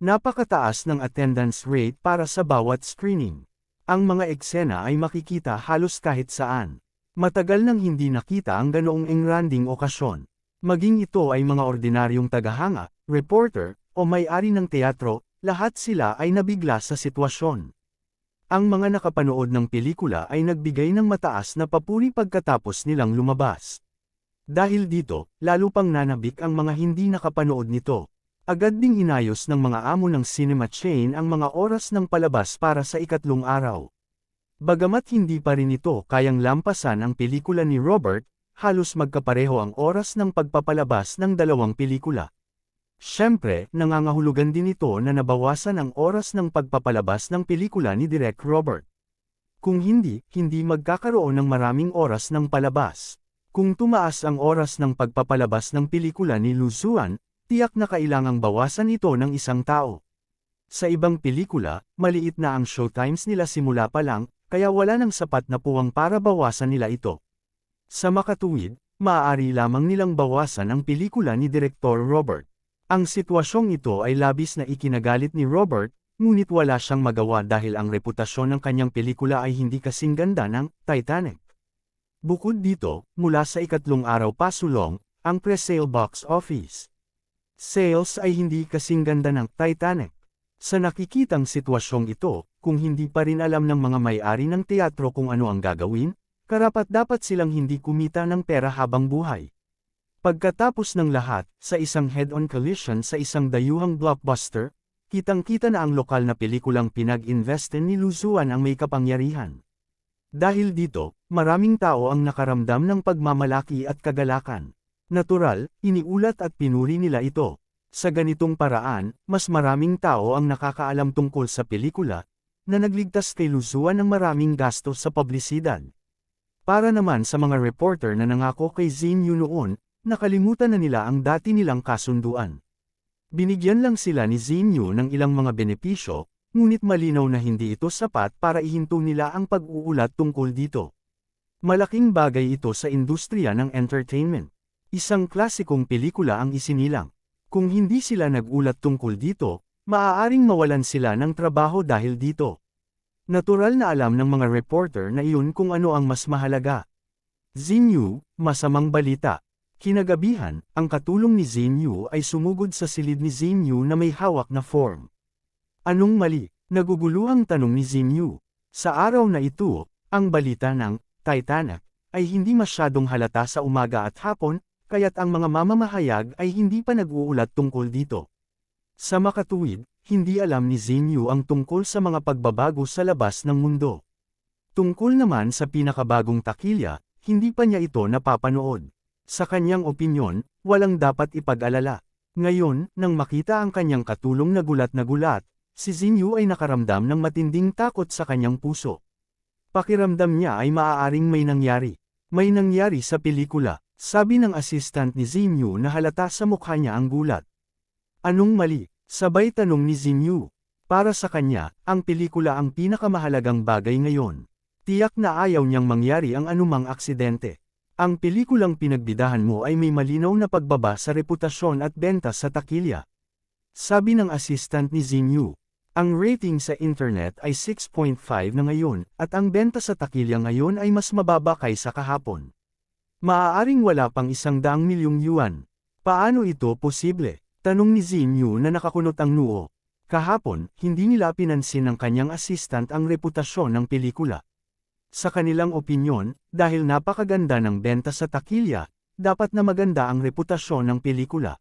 Napakataas ng attendance rate para sa bawat screening. Ang mga eksena ay makikita halos kahit saan. Matagal nang hindi nakita ang ganoong engranding okasyon. Maging ito ay mga ordinaryong tagahanga, reporter, o may-ari ng teatro, lahat sila ay nabigla sa sitwasyon. Ang mga nakapanood ng pelikula ay nagbigay ng mataas na papuri pagkatapos nilang lumabas. Dahil dito, lalo pang nanabik ang mga hindi nakapanood nito. Agad ding inayos ng mga amo ng cinema chain ang mga oras ng palabas para sa ikatlong araw. Bagamat hindi pa rin ito kayang lampasan ang pelikula ni Robert, halos magkapareho ang oras ng pagpapalabas ng dalawang pelikula. Siyempre, nangangahulugan din ito na nabawasan ang oras ng pagpapalabas ng pelikula ni Direk Robert. Kung hindi magkakaroon ng maraming oras ng palabas. Kung tumaas ang oras ng pagpapalabas ng pelikula ni Luzuan, tiyak na kailangang bawasan ito ng isang tao. Sa ibang pelikula, maliit na ang showtimes nila simula pa lang, kaya wala nang sapat na puwang para bawasan nila ito. Sa makatuwid, maaari lamang nilang bawasan ang pelikula ni Direktor Robert. Ang sitwasyong ito ay labis na ikinagalit ni Robert, ngunit wala siyang magawa dahil ang reputasyon ng kanyang pelikula ay hindi kasing ganda ng Titanic. Bukod dito, mula sa ikatlong araw pa sulong, ang pre-sale box office sales ay hindi kasing ganda ng Titanic. Sa nakikitang sitwasyong ito, kung hindi pa rin alam ng mga may-ari ng teatro kung ano ang gagawin, karapat-dapat silang hindi kumita ng pera habang buhay. Pagkatapos ng lahat, sa isang head-on collision sa isang dayuhang blockbuster, kitang-kita na ang lokal na pelikulang pinag-investin ni Luzuan ang may kapangyarihan. Dahil dito, maraming tao ang nakaramdam ng pagmamalaki at kagalakan. Natural, iniulat at pinuri nila ito. Sa ganitong paraan, mas maraming tao ang nakakaalam tungkol sa pelikula, na nagligtas kay Luzuan ng maraming gastos sa publisidad. Para naman sa mga reporter na nangako kay Xinyu noon, nakalimutan na nila ang dati nilang kasunduan. Binigyan lang sila ni Xinyu ng ilang mga benepisyo, ngunit malinaw na hindi ito sapat para ihinto nila ang pag-uulat tungkol dito. Malaking bagay ito sa industriya ng entertainment. Isang klasikong pelikula ang isinilang. Kung hindi sila nagulat tungkol dito, maaaring mawalan sila ng trabaho dahil dito. Natural na alam ng mga reporter na iyon kung ano ang mas mahalaga. Xinyu, masamang balita. Kinagabihan, ang katulong ni Xinyu ay sumugod sa silid ni Xinyu na may hawak na form. Anong mali? Naguguluhang tanong ni Xinyu. Sa araw na ito, ang balita ng Titanic ay hindi masyadong halata sa umaga at hapon, kaya't ang mga mamamahayag ay hindi pa nag-uulat tungkol dito. Sa makatuwid, hindi alam ni Xinyu ang tungkol sa mga pagbabago sa labas ng mundo. Tungkol naman sa pinakabagong takilya, hindi pa niya ito napapanood. Sa kanyang opinyon, walang dapat ipag-alala. Ngayon, nang makita ang kanyang katulong na gulat, si Xinyu ay nakaramdam ng matinding takot sa kanyang puso. Pakiramdam niya ay maaaring may nangyari. May nangyari sa pelikula, sabi ng assistant ni Xinyu na halata sa mukha niya ang gulat. Anong mali? Sabay tanong ni Xinyu. Para sa kanya, ang pelikula ang pinakamahalagang bagay ngayon. Tiyak na ayaw niyang mangyari ang anumang aksidente. Ang pelikulang pinagbidahan mo ay may malinaw na pagbaba sa reputasyon at benta sa takilya. Sabi ng assistant ni Xinyu. Ang rating sa internet ay 6.5 na ngayon, at ang benta sa takilya ngayon ay mas mababa kaysa kahapon. Maaaring wala pang 100 milyong yuan. Paano ito posible? Tanong ni Xinyu na nakakunot ang noo. Kahapon, hindi nila pinansin ng kanyang assistant ang reputasyon ng pelikula. Sa kanilang opinyon, dahil napakaganda ng benta sa takilya, dapat na maganda ang reputasyon ng pelikula.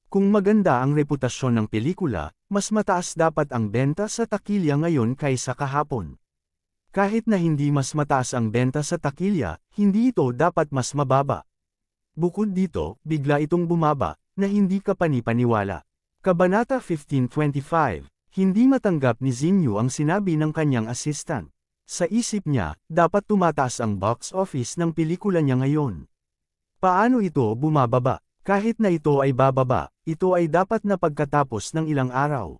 Kung maganda ang reputasyon ng pelikula, mas mataas dapat ang benta sa takilya ngayon kaysa kahapon. Kahit na hindi mas mataas ang benta sa takilya, hindi ito dapat mas mababa. Bukod dito, bigla itong bumaba, na hindi ka panipaniwala. Kabanata 1525, hindi matanggap ni Xinyu ang sinabi ng kanyang assistant. Sa isip niya, dapat tumataas ang box office ng pelikula niya ngayon. Paano ito bumababa? Kahit na ito ay bababa, ito ay dapat na pagkatapos ng ilang araw.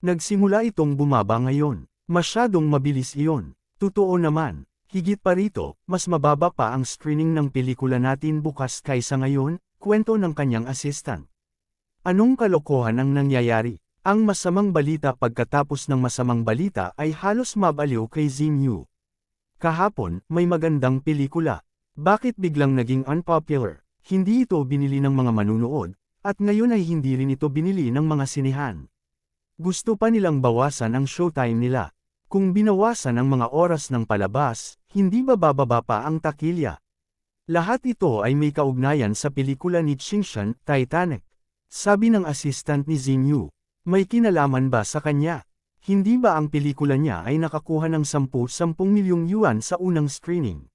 Nagsimula itong bumaba ngayon. Masyadong mabilis iyon. Totoo naman, higit pa rito, mas mababa pa ang screening ng pelikula natin bukas kaysa ngayon, kwento ng kanyang assistant. Anong kalokohan ang nangyayari? Ang masamang balita pagkatapos ng masamang balita ay halos mabaliw kay Xinyu. Kahapon, may magandang pelikula. Bakit biglang naging unpopular? Hindi ito binili ng mga manunood, at ngayon ay hindi rin ito binili ng mga sinihan. Gusto pa nilang bawasan ang showtime nila. Kung binawasan ang mga oras ng palabas, hindi ba bababa pa ang takilya? Lahat ito ay may kaugnayan sa pelikula ni Qingshan, Titanic. Sabi ng assistant ni Xinyu. May kinalaman ba sa kanya? Hindi ba ang pelikula niya ay nakakuha ng 10 milyong yuan sa unang screening?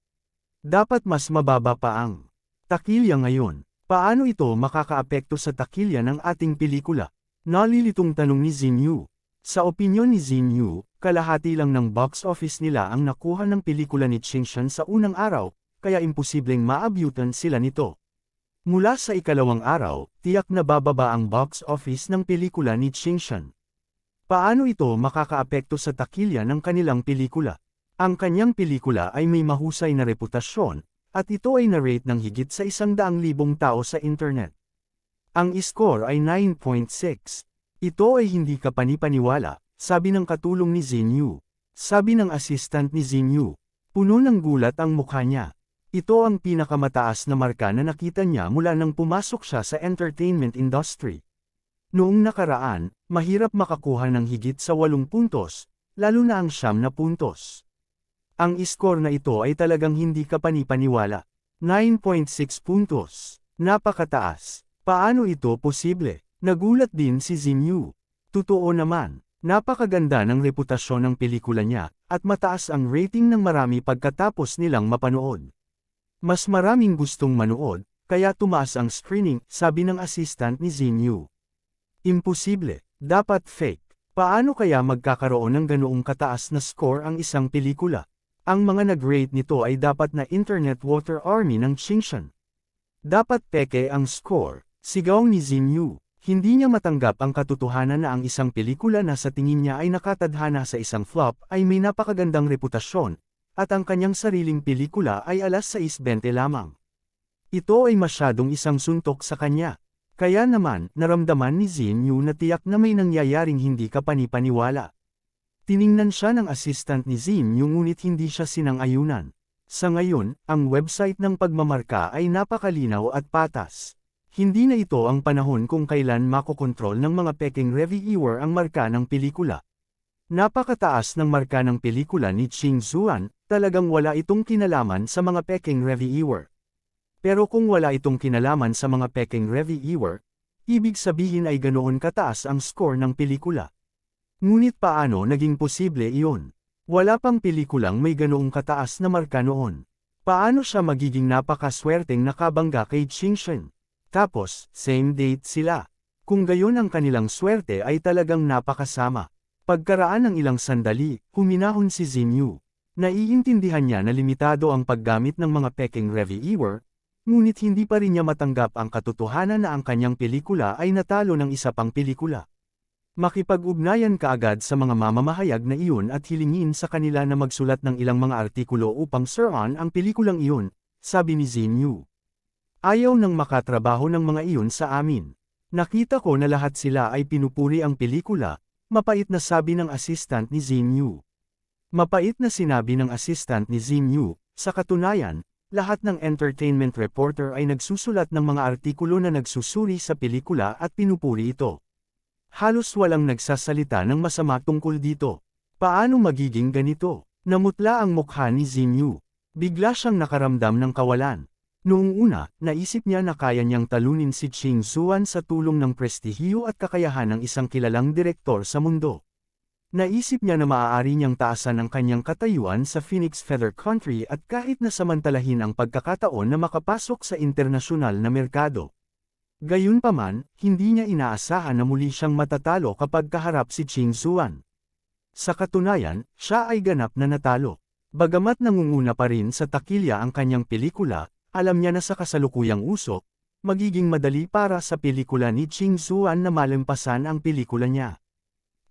Dapat mas mababa pa ang takilya ngayon. Paano ito makakaapekto sa takilya ng ating pelikula? Nalilitong tanong ni Xinyu. Sa opinyon ni Xinyu, kalahati lang ng box office nila ang nakuha ng pelikula ni Qingshan sa unang araw, kaya imposibleng maabyutan sila nito. Mula sa ikalawang araw, tiyak na bababa ang box office ng pelikula ni Qingshan. Paano ito makakaapekto sa takilya ng kanilang pelikula? Ang kanyang pelikula ay may mahusay na reputasyon, at ito ay na-rate ng higit sa 100,000 tao sa internet. Ang score ay 9.6. Ito ay hindi ka panipaniwala, sabi ng katulong ni Xinyu. Sabi ng assistant ni Xinyu. Puno ng gulat ang mukha niya. Ito ang pinakamataas na marka na nakita niya mula nang pumasok siya sa entertainment industry. Noong nakaraan, mahirap makakuha ng higit sa 8 puntos, lalo na ang 9 na puntos. Ang score na ito ay talagang hindi ka panipaniwala. 9.6 puntos. Napakataas. Paano ito posible? Nagulat din si Xinyu. Totoo naman, napakaganda ng reputasyon ng pelikula niya, at mataas ang rating ng marami pagkatapos nilang mapanood. Mas maraming gustong manood, kaya tumaas ang screening, sabi ng assistant ni Xinyu. Imposible. Dapat fake. Paano kaya magkakaroon ng ganoong kataas na score ang isang pelikula? Ang mga nag-rate nito ay dapat na Internet Water Army ng Xingshan. Dapat peke ang score. Sigaw ni Xinyu. Hindi niya matanggap ang katotohanan na ang isang pelikula na sa tingin niya ay nakatadhana sa isang flop ay may napakagandang reputasyon, at ang kanyang sariling pelikula ay alas 6:20 lamang. Ito ay masyadong isang suntok sa kanya. Kaya naman, naramdaman ni Xinyu na tiyak na may nangyayaring hindi kapani-paniwala. Tiningnan siya ng assistant ni Xinyu ngunit hindi siya sinang-ayunan. Sa ngayon, ang website ng pagmamarka ay napakalinaw at patas. Hindi na ito ang panahon kung kailan makokontrol ng mga peking reviewer ang marka ng pelikula. Napakataas ng marka ng pelikula ni Ching Zuan, talagang wala itong kinalaman sa mga peking reviewer. Pero kung wala itong kinalaman sa mga peking reviewer, ibig sabihin ay ganoon kataas ang score ng pelikula. Ngunit paano naging posible iyon? Wala pang pelikulang may ganoong kataas na marka noon. Paano siya magiging napakaswerteng nakabangga kay Xingshan? Tapos, same date sila. Kung gayon ang kanilang swerte ay talagang napakasama. Pagkaraan ng ilang sandali, huminahon si Xinyu. Naiintindihan niya na limitado ang paggamit ng mga peking reviewer, ngunit hindi pa rin niya matanggap ang katotohanan na ang kanyang pelikula ay natalo ng isa pang pelikula. Makipag-ugnayan kaagad sa mga mamamahayag na iyon at hilingin sa kanila na magsulat ng ilang mga artikulo upang suran ang pelikulang iyon, sabi ni Xinyu. Ayaw nang makatrabaho ng mga iyon sa amin. Nakita ko na lahat sila ay pinupuri ang pelikula, mapait na sabi ng assistant ni Xinyu. Mapait na sinabi ng assistant ni Xinyu, sa katunayan, lahat ng entertainment reporter ay nagsusulat ng mga artikulo na nagsusuri sa pelikula at pinupuri ito. Halos walang nagsasalita ng masama tungkol dito. Paano magiging ganito? Namutla ang mukha ni Xinyu. Bigla siyang nakaramdam ng kawalan. Noong una, naisip niya na kaya niyang talunin si Ching Zuan sa tulong ng prestihiyo at kakayahan ng isang kilalang direktor sa mundo. Naisip niya na maaari niyang taasan ang kanyang katayuan sa Phoenix Feather Country at kahit na samantalahin ang pagkakataon na makapasok sa internasyonal na merkado. Gayunpaman, hindi niya inaasahan na muli siyang matatalo kapag kaharap si Ching Zuan. Sa katunayan, siya ay ganap na natalo. Bagamat nangunguna pa rin sa takilya ang kanyang pelikula, alam niya na sa kasalukuyang usok, magiging madali para sa pelikula ni Ching Zuan na malampasan ang pelikula niya.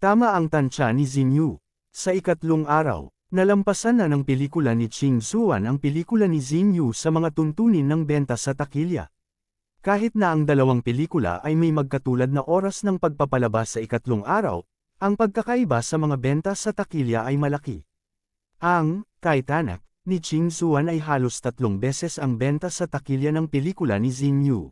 Tama ang tansya ni Xinyu. Sa ikatlong araw, nalampasan na ng pelikula ni Ching Zuan ang pelikula ni Xinyu sa mga tuntunin ng benta sa takilya. Kahit na ang dalawang pelikula ay may magkatulad na oras ng pagpapalabas sa ikatlong araw, ang pagkakaiba sa mga benta sa takilya ay malaki. Ang Titanic ni Ching Zuan ay halos 3 beses ang benta sa takilya ng pelikula ni Xinyu.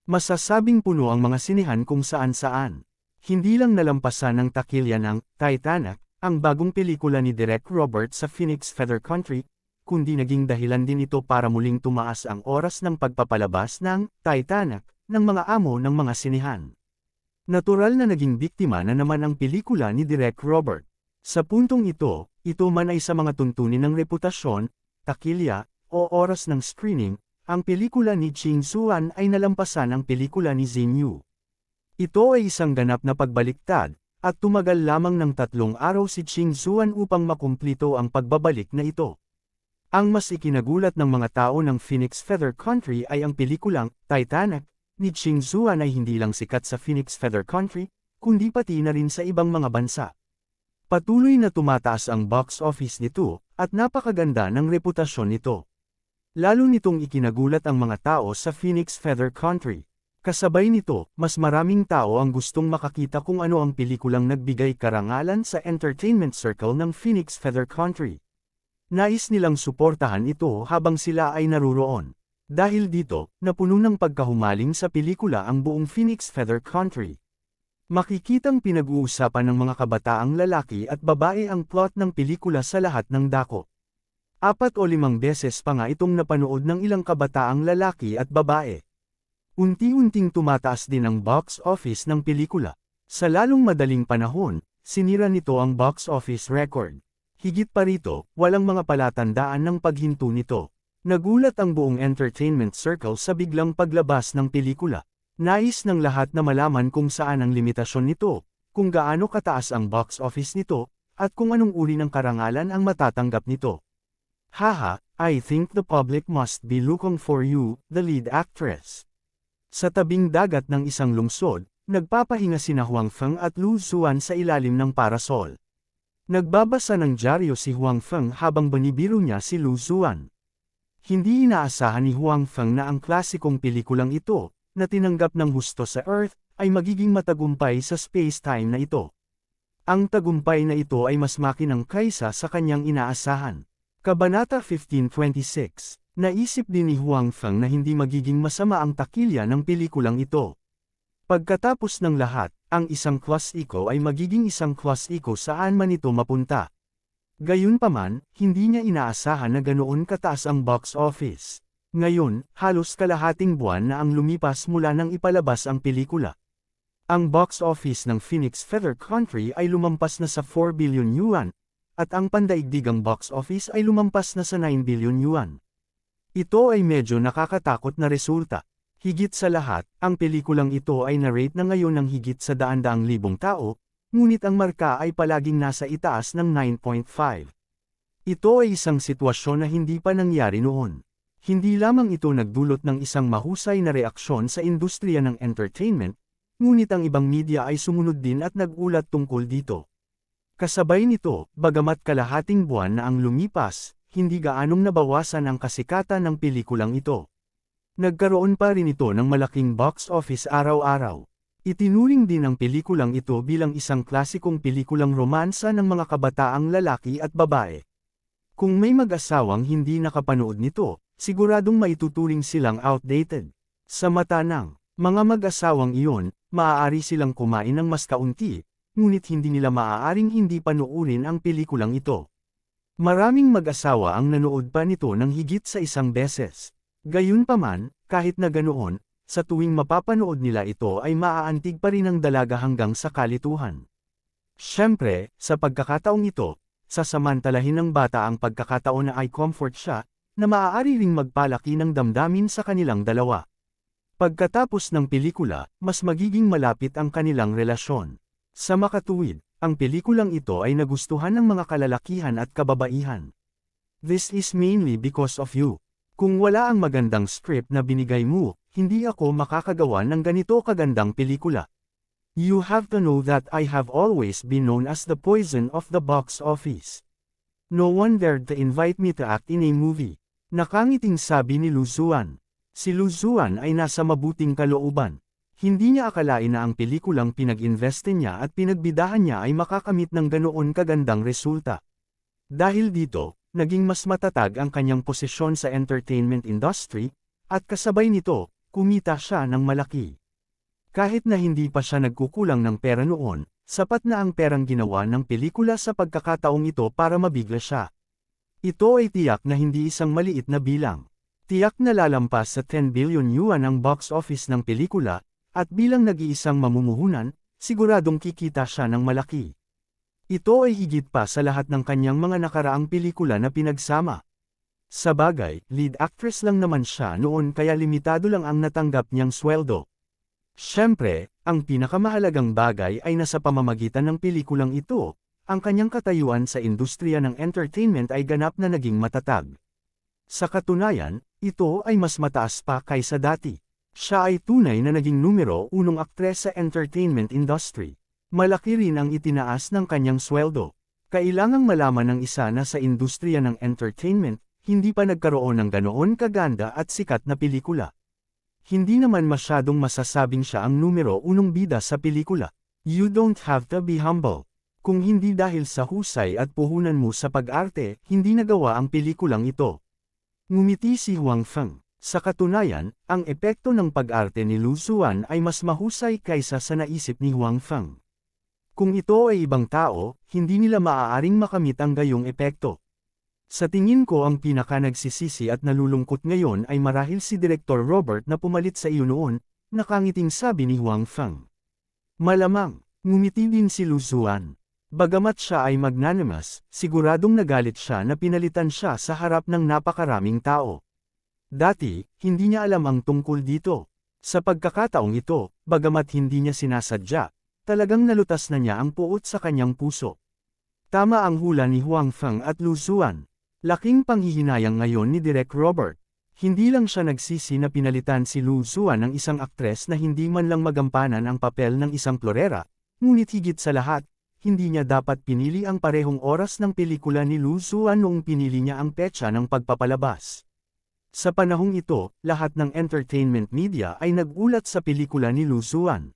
Masasabing puno ang mga sinehan kung saan-saan. Hindi lang nalampasan ng takilya ng Titanic, ang bagong pelikula ni Direk Robert sa Phoenix Feather Country, kundi naging dahilan din ito para muling tumaas ang oras ng pagpapalabas ng Titanic ng mga amo ng mga sinehan. Natural na naging biktima na naman ang pelikula ni Direk Robert. Sa puntong ito man ay sa mga tuntunin ng reputasyon, takilya, o oras ng screening, ang pelikula ni Ching Zuan ay nalampasan ang pelikula ni Xinyu. Ito ay isang ganap na pagbaliktad, at tumagal lamang ng 3 araw si Ching Zuan upang makumplito ang pagbabalik na ito. Ang mas ikinagulat ng mga tao ng Phoenix Feather Country ay ang pelikulang Titanic ni Ching Zuan ay hindi lang sikat sa Phoenix Feather Country, kundi pati na rin sa ibang mga bansa. Patuloy na tumataas ang box office nito, at napakaganda ng reputasyon nito. Lalo nitong ikinagulat ang mga tao sa Phoenix Feather Country. Kasabay nito, mas maraming tao ang gustong makakita kung ano ang pelikulang nagbigay karangalan sa entertainment circle ng Phoenix Feather Country. Nais nilang suportahan ito habang sila ay naruroon. Dahil dito, napuno ng pagkahumaling sa pelikula ang buong Phoenix Feather Country. Makikitang pinag-uusapan ng mga kabataang lalaki at babae ang plot ng pelikula sa lahat ng dako. 4 o 5 beses pa nga itong napanood ng ilang kabataang lalaki at babae. Unti-unting tumataas din ang box office ng pelikula. Sa lalong madaling panahon, sinira nito ang box office record. Higit pa rito, walang mga palatandaan ng paghinto nito. Nagulat ang buong entertainment circle sa biglang paglabas ng pelikula. Nais ng lahat na malaman kung saan ang limitasyon nito, kung gaano kataas ang box office nito, at kung anong uri ng karangalan ang matatanggap nito. Haha, I think the public must be looking for you, the lead actress. Sa tabing dagat ng isang lungsod, nagpapahinga sina Huang Feng at Lu Zuan sa ilalim ng parasol. Nagbabasa ng dyaryo si Huang Feng habang binibiro niya si Lu Zuan. Hindi inaasahan ni Huang Feng na ang klasikong pelikulang ito, na tinanggap ng husto sa Earth, ay magiging matagumpay sa space-time na ito. Ang tagumpay na ito ay mas makinang kaysa sa kanyang inaasahan. Kabanata 1526, naisip din ni Huang Feng na hindi magiging masama ang takilya ng pelikulang ito. Pagkatapos ng lahat, ang isang klasiko ay magiging isang klasiko saan man ito mapunta. Gayunpaman, hindi niya inaasahan na ganoon kataas ang box office. Ngayon, halos kalahating buwan na ang lumipas mula nang ipalabas ang pelikula. Ang box office ng Phoenix Feather Country ay lumampas na sa 4 billion yuan, at ang pandaigdigang box office ay lumampas na sa 9 billion yuan. Ito ay medyo nakakatakot na resulta. Higit sa lahat, ang pelikulang ito ay na-rate na ngayon ng higit sa 100,000 tao, ngunit ang marka ay palaging nasa itaas ng 9.5. Ito ay isang sitwasyon na hindi pa nangyari noon. Hindi lamang ito nagdulot ng isang mahusay na reaksyon sa industriya ng entertainment, ngunit ang ibang media ay sumunod din at nag-ulat tungkol dito. Kasabay nito, bagamat kalahating buwan na ang lumipas, hindi gaanong nabawasan ang kasikatan ng pelikulang ito. Nagkaroon pa rin ito ng malaking box office araw-araw. Itinuring din ang pelikulang ito bilang isang klasikong pelikulang romansa ng mga kabataang lalaki at babae. Kung may mag-asawang hindi nakapanood nito, siguradong maituturing silang outdated. Sa mata ng mga mag-asawang iyon, maaari silang kumain ng mas kaunti, ngunit hindi nila maaaring hindi panoorin ang pelikulang ito. Maraming mag-asawa ang nanood pa nito ng higit sa isang beses. Gayunpaman, kahit na ganoon, sa tuwing mapapanood nila ito ay maaantig pa rin ang dalaga hanggang sa kalituhan. Siyempre, sa pagkakataong ito, sasamantalahin ng bata ang pagkakataon na ay comfort siya, na maaari ring magpalaki ng damdamin sa kanilang dalawa. Pagkatapos ng pelikula, mas magiging malapit ang kanilang relasyon. Sa makatuwid, ang pelikulang ito ay nagustuhan ng mga kalalakihan at kababaihan. This is mainly because of you. Kung wala ang magandang script na binigay mo, hindi ako makakagawa ng ganito kagandang pelikula. You have to know that I have always been known as the poison of the box office. No one dared to invite me to act in a movie. Nakangiting sabi ni Lu Zuan. Si Lu Zuan ay nasa mabuting kalooban. Hindi niya akalain na ang pelikulang pinag-investe niya at pinagbidahan niya ay makakamit ng ganoon kagandang resulta. Dahil dito, naging mas matatag ang kanyang posisyon sa entertainment industry, at kasabay nito, kumita siya ng malaki. Kahit na hindi pa siya nagkukulang ng pera noon, sapat na ang perang ginawa ng pelikula sa pagkakataong ito para mabigla siya. Ito ay tiyak na hindi isang maliit na bilang. Tiyak na lalampas sa 10 billion yuan ang box office ng pelikula, at bilang nag-iisang mamumuhunan, siguradong kikita siya ng malaki. Ito ay higit pa sa lahat ng kanyang mga nakaraang pelikula na pinagsama. Sabagay, lead actress lang naman siya noon kaya limitado lang ang natanggap niyang sweldo. Siyempre, ang pinakamahalagang bagay ay nasa pamamagitan ng pelikulang ito. Ang kanyang katayuan sa industriya ng entertainment ay ganap na naging matatag. Sa katunayan, ito ay mas mataas pa kaysa dati. Siya ay tunay na naging numero 1 aktres sa entertainment industry. Malaki rin ang itinaas ng kanyang sweldo. Kailangang malaman ng isa na sa industriya ng entertainment, hindi pa nagkaroon ng ganoon kaganda at sikat na pelikula. Hindi naman masyadong masasabing siya ang numero 1 bida sa pelikula. You don't have to be humble. Kung hindi dahil sa husay at puhunan mo sa pag-arte, hindi nagawa ang pelikulang ito. Ngumiti si Huang Feng. Sa katunayan, ang epekto ng pag-arte ni Lu Zuan ay mas mahusay kaysa sa naisip ni Huang Feng. Kung ito ay ibang tao, hindi nila maaaring makamit ang gayong epekto. Sa tingin ko ang pinaka-nagsisisi at nalulungkot ngayon ay marahil si Direktor Robert na pumalit sa iyo noon, nakangiting sabi ni Huang Feng. Malamang, ngumiti din si Lu Zuan. Bagamat siya ay magnanimous, siguradong nagalit siya na pinalitan siya sa harap ng napakaraming tao. Dati, hindi niya alam ang tungkol dito. Sa pagkakataong ito, bagamat hindi niya sinasadya, talagang nalutas na niya ang puot sa kanyang puso. Tama ang hula ni Huang Feng at Lu Zuan. Laking panghihinayang ngayon ni Direk Robert. Hindi lang siya nagsisi na pinalitan si Lu Zuan ng isang aktres na hindi man lang magampanan ang papel ng isang florera, ngunit higit sa lahat, hindi niya dapat pinili ang parehong oras ng pelikula ni Lu Zuan noong pinili niya ang petsa ng pagpapalabas. Sa panahong ito, lahat ng entertainment media ay nagulat sa pelikula ni Lu Zuan.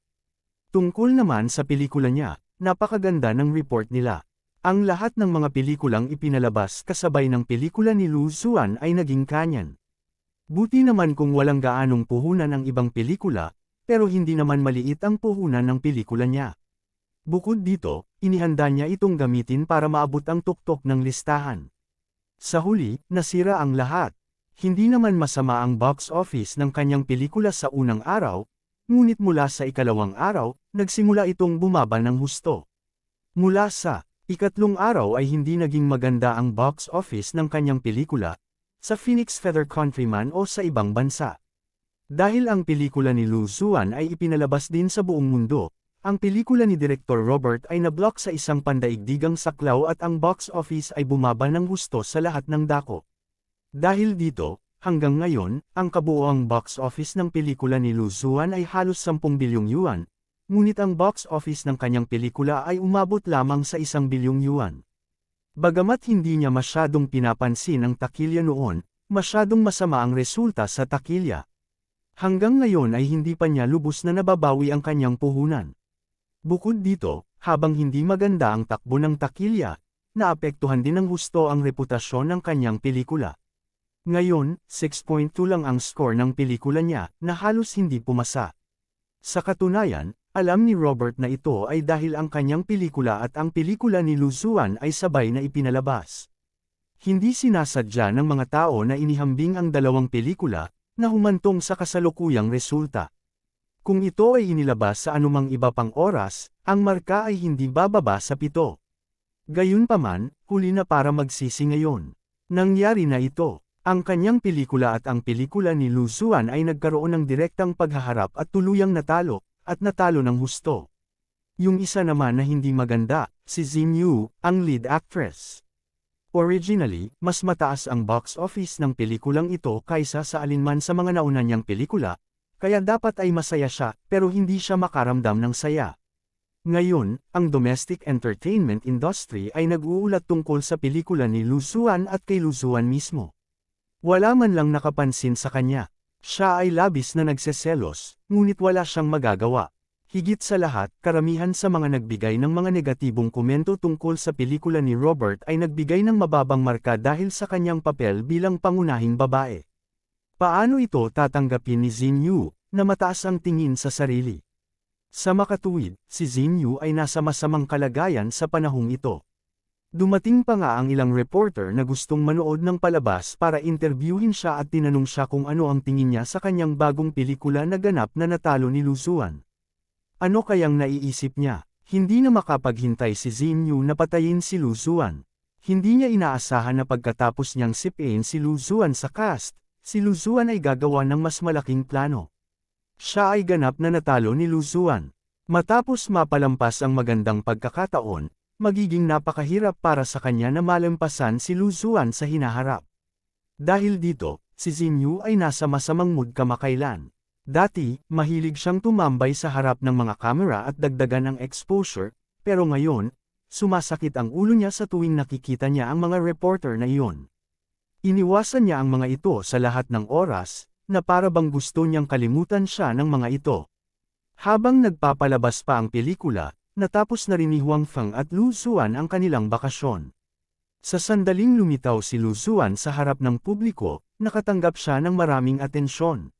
Tungkol naman sa pelikula niya, napakaganda ng report nila. Ang lahat ng mga pelikulang ipinalabas kasabay ng pelikula ni Lu Zuan ay naging kanyan. Buti naman kung walang gaanong puhunan ang ibang pelikula, pero hindi naman maliit ang puhunan ng pelikula niya. Bukod dito, inihanda niya itong gamitin para maabot ang tuktok ng listahan. Sa huli, nasira ang lahat. Hindi naman masama ang box office ng kanyang pelikula sa unang araw, ngunit mula sa ikalawang araw, nagsimula itong bumaba ng husto. Mula sa ikatlong araw ay hindi naging maganda ang box office ng kanyang pelikula, sa Phoenix Feather Countryman o sa ibang bansa. Dahil ang pelikula ni Lu Zuan ay ipinalabas din sa buong mundo, ang pelikula ni Director Robert ay nablock sa isang pandaigdigang saklaw at ang box office ay bumaba ng husto sa lahat ng dako. Dahil dito, hanggang ngayon, ang kabuoang box office ng pelikula ni Lu Zuan ay halos 10 bilyong yuan, ngunit ang box office ng kanyang pelikula ay umabot lamang sa 1 bilyong yuan. Bagamat hindi niya masyadong pinapansin ang takilya noon, masyadong masama ang resulta sa takilya. Hanggang ngayon ay hindi pa niya lubos na nababawi ang kanyang puhunan. Bukod dito, habang hindi maganda ang takbo ng takilya, naapektuhan din ng husto ang reputasyon ng kanyang pelikula. Ngayon, 6.2 lang ang score ng pelikula niya, na halos hindi pumasa. Sa katunayan, alam ni Robert na ito ay dahil ang kanyang pelikula at ang pelikula ni Lu Zuan ay sabay na ipinalabas. Hindi sinasadya ng mga tao na inihambing ang dalawang pelikula, na humantong sa kasalukuyang resulta. Kung ito ay inilabas sa anumang iba pang oras, ang marka ay hindi bababa sa 7. Gayunpaman, huli na para magsisi ngayon. Nangyari na ito. Ang kanyang pelikula at ang pelikula ni Lu Zuan ay nagkaroon ng direktang paghaharap at tuluyang natalo, at natalo ng husto. Yung isa naman na hindi maganda, si Xin Yu, ang lead actress. Originally, mas mataas ang box office ng pelikulang ito kaysa sa alinman sa mga nauna niyang pelikula, kaya dapat ay masaya siya, pero hindi siya makaramdam ng saya. Ngayon, ang domestic entertainment industry ay nag-uulat tungkol sa pelikula ni Lu Zuan at kay Lu Zuan mismo. Wala man lang nakapansin sa kanya. Siya ay labis na nagseselos, ngunit wala siyang magagawa. Higit sa lahat, karamihan sa mga nagbigay ng mga negatibong komento tungkol sa pelikula ni Robert ay nagbigay ng mababang marka dahil sa kanyang papel bilang pangunahing babae. Paano ito tatanggapin ni Xin Yu, na mataas ang tingin sa sarili? Sa makatuwid, si Xin Yu ay nasa masamang kalagayan sa panahong ito. Dumating pa nga ang ilang reporter na gustong manood ng palabas para interviewin siya at tinanong siya kung ano ang tingin niya sa kanyang bagong pelikula na ganap na natalo ni Lu Zuan. Ano kayang naiisip niya? Hindi na makapaghintay si Xin Yu na patayin si Lu Zuan. Hindi niya inaasahan na pagkatapos niyang sipin si Lu Zuan sa cast, si Lu Zuan ay gagawa ng mas malaking plano. Siya ay ganap na natalo ni Lu Zuan. Matapos mapalampas ang magandang pagkakataon, magiging napakahirap para sa kanya na malampasan si Lu Zuan sa hinaharap. Dahil dito, si Xin Yu ay nasa masamang mood kamakailan. Dati, mahilig siyang tumambay sa harap ng mga kamera at dagdagan ang exposure, pero ngayon, sumasakit ang ulo niya sa tuwing nakikita niya ang mga reporter na iyon. Iniwasan niya ang mga ito sa lahat ng oras, na para bang gusto niyang kalimutan siya ng mga ito. Habang nagpapalabas pa ang pelikula, natapos na rin ni Huang Feng at Lu Zuan ang kanilang bakasyon. Sa sandaling lumitaw si Lu Zuan sa harap ng publiko, nakatanggap siya ng maraming atensyon.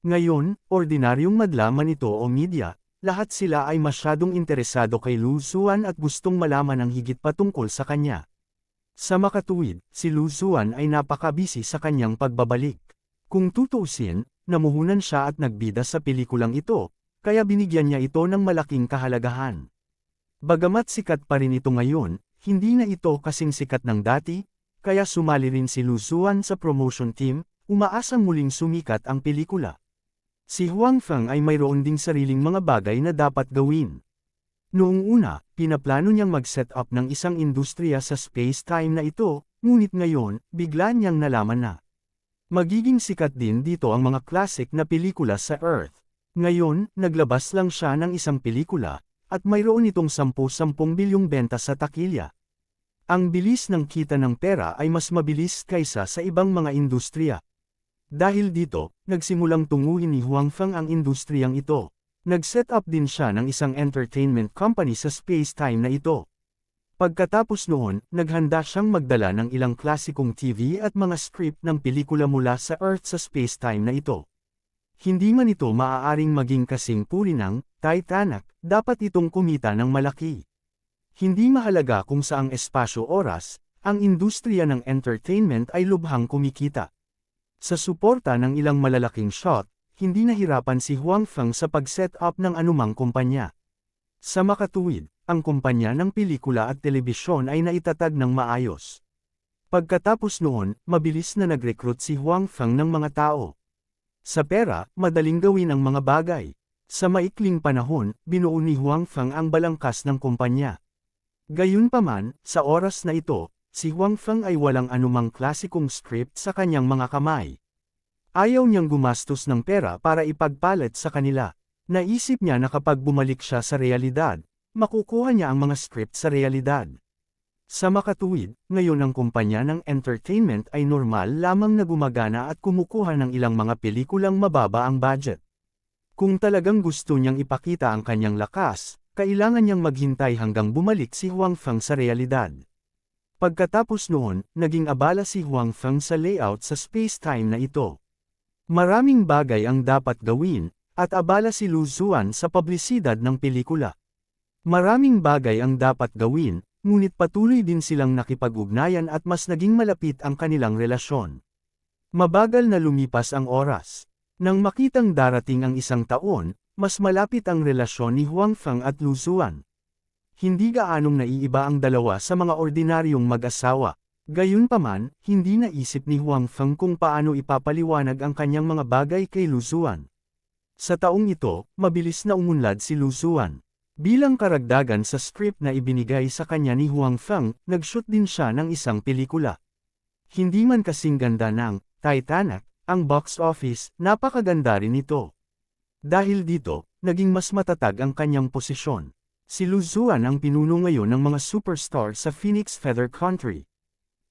Ngayon, ordinaryong madlaman ito o media, lahat sila ay masyadong interesado kay Lu Zuan at gustong malaman ang higit patungkol sa kanya. Sa makatuwid, si Lu Zuan ay napakabisi sa kanyang pagbabalik. Kung tutuusin, namuhunan siya at nagbida sa pelikulang ito, kaya binigyan niya ito ng malaking kahalagahan. Bagamat sikat pa rin ito ngayon, hindi na ito kasing sikat ng dati, kaya sumali rin si Lu Zuan sa promotion team, umaasang muling sumikat ang pelikula. Si Huang Feng ay mayroon ding sariling mga bagay na dapat gawin. Noong una, pinaplano niyang mag-set up ng isang industriya sa space-time na ito, ngunit ngayon, bigla niyang nalaman na magiging sikat din dito ang mga classic na pelikula sa Earth. Ngayon, naglabas lang siya ng isang pelikula, at mayroon itong 10 bilyong benta sa takilya. Ang bilis ng kita ng pera ay mas mabilis kaysa sa ibang mga industriya. Dahil dito, nagsimulang tunguhin ni Huang Feng ang industriyang ito. Nag-set up din siya ng isang entertainment company sa space-time na ito. Pagkatapos noon, naghanda siyang magdala ng ilang klasikong TV at mga script ng pelikula mula sa Earth sa space-time na ito. Hindi man ito maaaring maging kasing puri ng Titanic, dapat itong kumita ng malaki. Hindi mahalaga kung saang espasyo-oras, ang industriya ng entertainment ay lubhang kumikita. Sa suporta ng ilang malalaking shot, hindi nahirapan si Huang Feng sa pag-set up ng anumang kumpanya. Sa makatuwid, ang kumpanya ng pelikula at telebisyon ay naitatag ng maayos. Pagkatapos noon, mabilis na nag-recruit si Huang Feng ng mga tao. Sa pera, madaling gawin ang mga bagay. Sa maikling panahon, binuo ni Huang Feng ang balangkas ng kumpanya. Gayunpaman, sa oras na ito, si Huang Feng ay walang anumang klasikong script sa kanyang mga kamay. Ayaw niyang gumastos ng pera para ipagpalit sa kanila. Naisip niya na kapag bumalik siya sa realidad, makukuha niya ang mga script sa realidad. Sa makatuwid, ngayon ang kumpanya ng entertainment ay normal lamang na gumagana at kumukuha ng ilang mga pelikulang mababa ang budget. Kung talagang gusto niyang ipakita ang kanyang lakas, kailangan niyang maghintay hanggang bumalik si Huang Feng sa realidad. Pagkatapos noon, naging abala si Huang Feng sa layout sa space-time na ito. Maraming bagay ang dapat gawin, at abala si Lu Zuan sa publisidad ng pelikula. Maraming bagay ang dapat gawin, ngunit patuloy din silang nakipag-ugnayan at mas naging malapit ang kanilang relasyon. Mabagal na lumipas ang oras. Nang makitang darating ang isang taon, mas malapit ang relasyon ni Huang Feng at Lu Zuan. Hindi gaanong naiiba ang dalawa sa mga ordinaryong mag-asawa. Gayunpaman, hindi naisip ni Huang Feng kung paano ipapaliwanag ang kanyang mga bagay kay Lu Zuan. Sa taong ito, mabilis na umunlad si Lu Zuan. Bilang karagdagan sa script na ibinigay sa kanya ni Huang Feng, nag-shoot din siya ng isang pelikula. Hindi man kasing ganda ng Titanic, ang box office, napakaganda rin ito. Dahil dito, naging mas matatag ang kanyang posisyon. Si Lu Zuan ang pinuno ngayon ng mga superstar sa Phoenix Feather Country.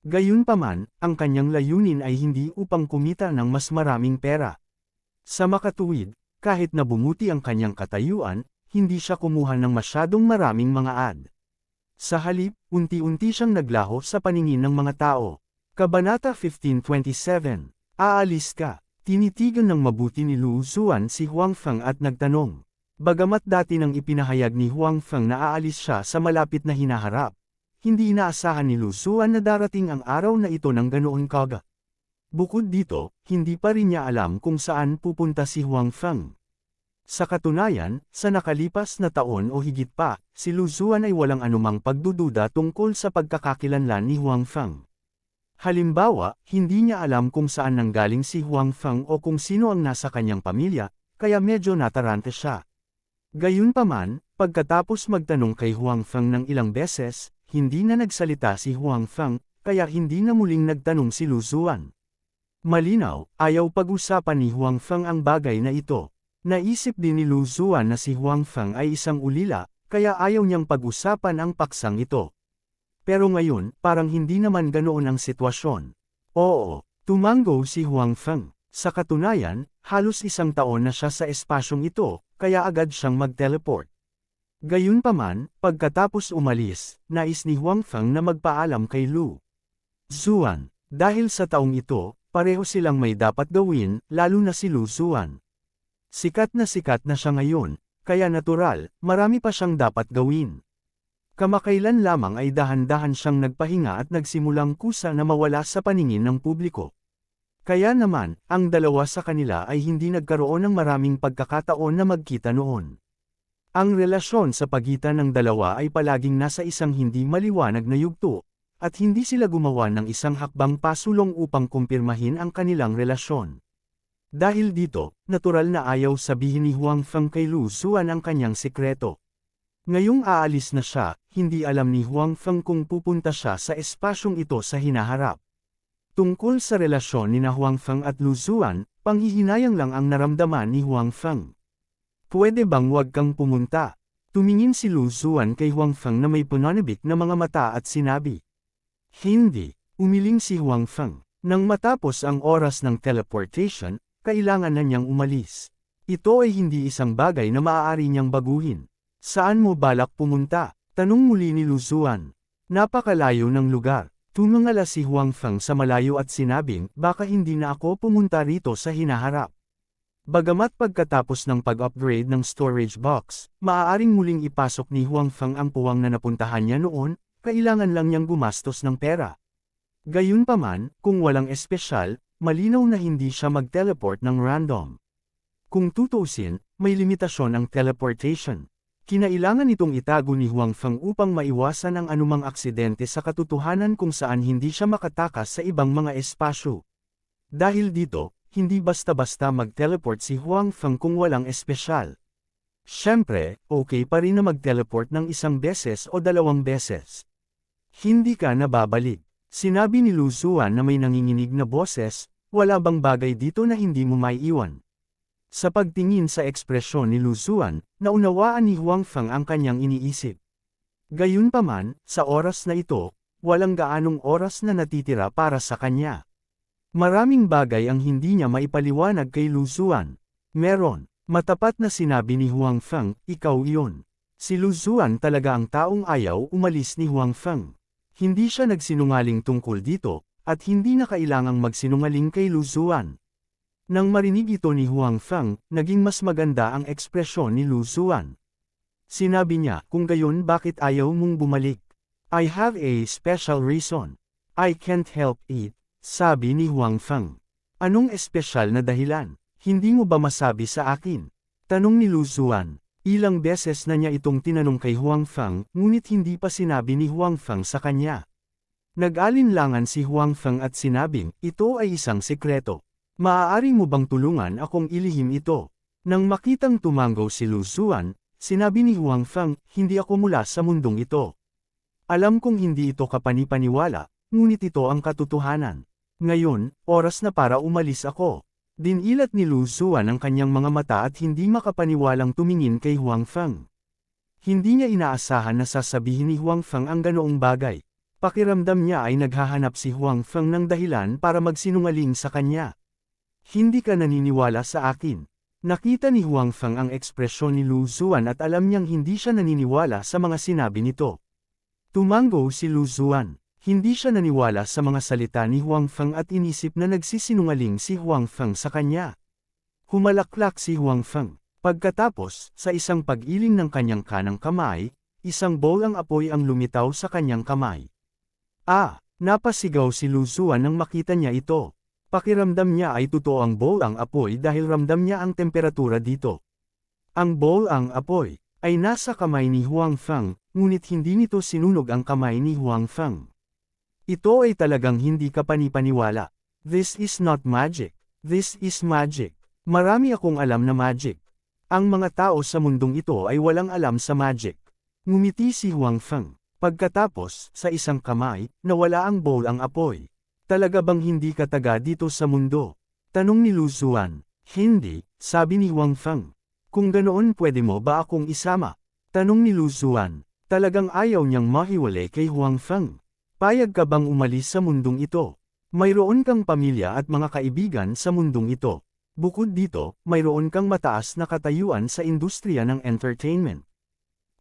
Gayunpaman, ang kanyang layunin ay hindi upang kumita ng mas maraming pera. Sa makatuwid, kahit na bumuti ang kanyang katayuan, hindi siya kumuha ng masyadong maraming mga ad. Sa halip, unti-unti siyang naglaho sa paningin ng mga tao. Kabanata 1527. Aalis ka. Tinitigan ng mabuti ni Lu Zuan si Huang Feng at nagtanong. Bagamat dati nang ipinahayag ni Huang Feng na aalis siya sa malapit na hinaharap, hindi inaasahan ni Lu Zuan na darating ang araw na ito ng ganoon kaga. Bukod dito, hindi pa rin niya alam kung saan pupunta si Huang Feng. Sa katunayan, sa nakalipas na taon o higit pa, si Lu Zuan ay walang anumang pagdududa tungkol sa pagkakakilanlan ni Huang Feng. Halimbawa, hindi niya alam kung saan nanggaling si Huang Feng o kung sino ang nasa kanyang pamilya, kaya medyo natarante siya. Gayunpaman, pagkatapos magtanong kay Huang Feng ng ilang beses, hindi na nagsalita si Huang Feng, kaya hindi na muling nagtanong si Lu Zuan. Malinaw, ayaw pag-usapan ni Huang Feng ang bagay na ito. Naisip din ni Lu Zuan na si Huang Feng ay isang ulila, kaya ayaw niyang pag-usapan ang paksang ito. Pero ngayon, parang hindi naman ganoon ang sitwasyon. Oo, tumango si Huang Feng. Sa katunayan, halos isang taon na siya sa espasyong ito, kaya agad siyang mag-teleport. Gayunpaman, pagkatapos umalis, nais ni Huang Feng na magpaalam kay Lu Zuan. Dahil sa taong ito, pareho silang may dapat gawin, lalo na si Lu Zuan. Sikat na siya ngayon, kaya natural, marami pa siyang dapat gawin. Kamakailan lamang ay dahan-dahan siyang nagpahinga at nagsimulang kusa na mawala sa paningin ng publiko. Kaya naman, ang dalawa sa kanila ay hindi nagkaroon ng maraming pagkakataon na magkita noon. Ang relasyon sa pagitan ng dalawa ay palaging nasa isang hindi maliwanag na yugto, at hindi sila gumawa ng isang hakbang pasulong upang kumpirmahin ang kanilang relasyon. Dahil dito, natural na ayaw sabihin ni Huang Feng kay Lu Zuan ang kanyang sikreto. Ngayong aalis na siya, hindi alam ni Huang Feng kung pupunta siya sa espasyong ito sa hinaharap. Tungkol sa relasyon ni Huang Feng at Lu Zuan, panghihinayang lang ang naramdaman ni Huang Feng. Pwede bang wag kang pumunta? Tumingin si Lu Zuan kay Huang Feng na may pananabik na mga mata at sinabi. Hindi, umiling si Huang Feng. Nang matapos ang oras ng teleportation, kailangan na niyang umalis. Ito ay hindi isang bagay na maaari niyang baguhin. Saan mo balak pumunta? Tanong muli ni Lu Zuan. Napakalayo ng lugar. Tumangala si Huang Feng sa malayo at sinabing, baka hindi na ako pumunta rito sa hinaharap. Bagamat pagkatapos ng pag-upgrade ng storage box, maaaring muling ipasok ni Huang Feng ang puwang na napuntahan niya noon, kailangan lang niyang gumastos ng pera. Gayunpaman, kung walang espesyal, malinaw na hindi siya mag-teleport ng random. Kung tutuusin, may limitasyon ang teleportation. Kinailangan itong itago ni Huang Feng upang maiwasan ang anumang aksidente sa katotohanan kung saan hindi siya makatakas sa ibang mga espasyo. Dahil dito, hindi basta-basta mag-teleport si Huang Feng kung walang espesyal. Siyempre, okay pa rin na mag-teleport ng isang beses o dalawang beses. Hindi ka na babalik. Sinabi ni Lu Zuan na may nanginginig na boses, wala bang bagay dito na hindi mo maiiwan? Sa pagtingin sa ekspresyon ni Lu Zuan, naunawaan ni Huang Feng ang kanyang iniisip. Gayunpaman, sa oras na ito, walang gaanong oras na natitira para sa kanya. Maraming bagay ang hindi niya maipaliwanag kay Lu Zuan. Meron, matapat na sinabi ni Huang Feng, ikaw iyon. Si Lu Zuan talaga ang taong ayaw umalis ni Huang Feng. Hindi siya nagsinungaling tungkol dito, at hindi na kailangang magsinungaling kay Lu Zuan. Nang marinig ito ni Huang Feng, naging mas maganda ang ekspresyon ni Lu Zuan. Sinabi niya, kung gayon bakit ayaw mong bumalik? I have a special reason. I can't help it, sabi ni Huang Feng. Anong espesyal na dahilan? Hindi mo ba masabi sa akin? Tanong ni Lu Zuan. Ilang beses na niya itong tinanong kay Huang Feng, ngunit hindi pa sinabi ni Huang Feng sa kanya. Nag-alinlangan si Huang Feng at sinabing, ito ay isang sekreto. Maaari mo bang tulungan akong ilihim ito? Nang makitang tumanggaw si Lu Zuan, sinabi ni Huang Feng, hindi ako mula sa mundong ito. Alam kong hindi ito kapanipaniwala, ngunit ito ang katotohanan. Ngayon, oras na para umalis ako. Dinilat ni Lu Zuan ang kanyang mga mata at hindi makapaniwalang tumingin kay Huang Feng. Hindi niya inaasahan na sasabihin ni Huang Feng ang ganoong bagay. Pakiramdam niya ay naghahanap si Huang Feng ng dahilan para magsinungaling sa kanya. Hindi ka naniniwala sa akin. Nakita ni Huang Feng ang ekspresyon ni Lu Zuan at alam niyang hindi siya naniniwala sa mga sinabi nito. Tumango si Lu Zuan. Hindi siya naniwala sa mga salita ni Huang Feng at inisip na nagsisinungaling si Huang Feng sa kanya. Humalaklak si Huang Feng. Pagkatapos, sa isang pag-iling ng kanyang kanang kamay, isang bowl ang apoy ang lumitaw sa kanyang kamay. Napasigaw si Lu Zuan nang makita niya ito. Pakiramdam niya ay totoo ang bowl ang apoy dahil ramdam niya ang temperatura dito. Ang bowl ang apoy ay nasa kamay ni Huang Feng, ngunit hindi nito sinunog ang kamay ni Huang Feng. Ito ay talagang hindi kapanipaniwala. This is not magic. This is magic. Marami akong alam na magic. Ang mga tao sa mundong ito ay walang alam sa magic. Ngumiti si Huang Feng. Pagkatapos, sa isang kamay, nawala ang bowl ang apoy. Talaga bang hindi ka taga dito sa mundo? Tanong ni Lu Zuan. Hindi, sabi ni Huang Feng. Kung ganoon pwede mo ba akong isama? Tanong ni Lu Zuan. Talagang ayaw niyang mahiwalay kay Huang Feng. Payag ka bang umalis sa mundong ito? Mayroon kang pamilya at mga kaibigan sa mundong ito. Bukod dito, mayroon kang mataas na katayuan sa industriya ng entertainment.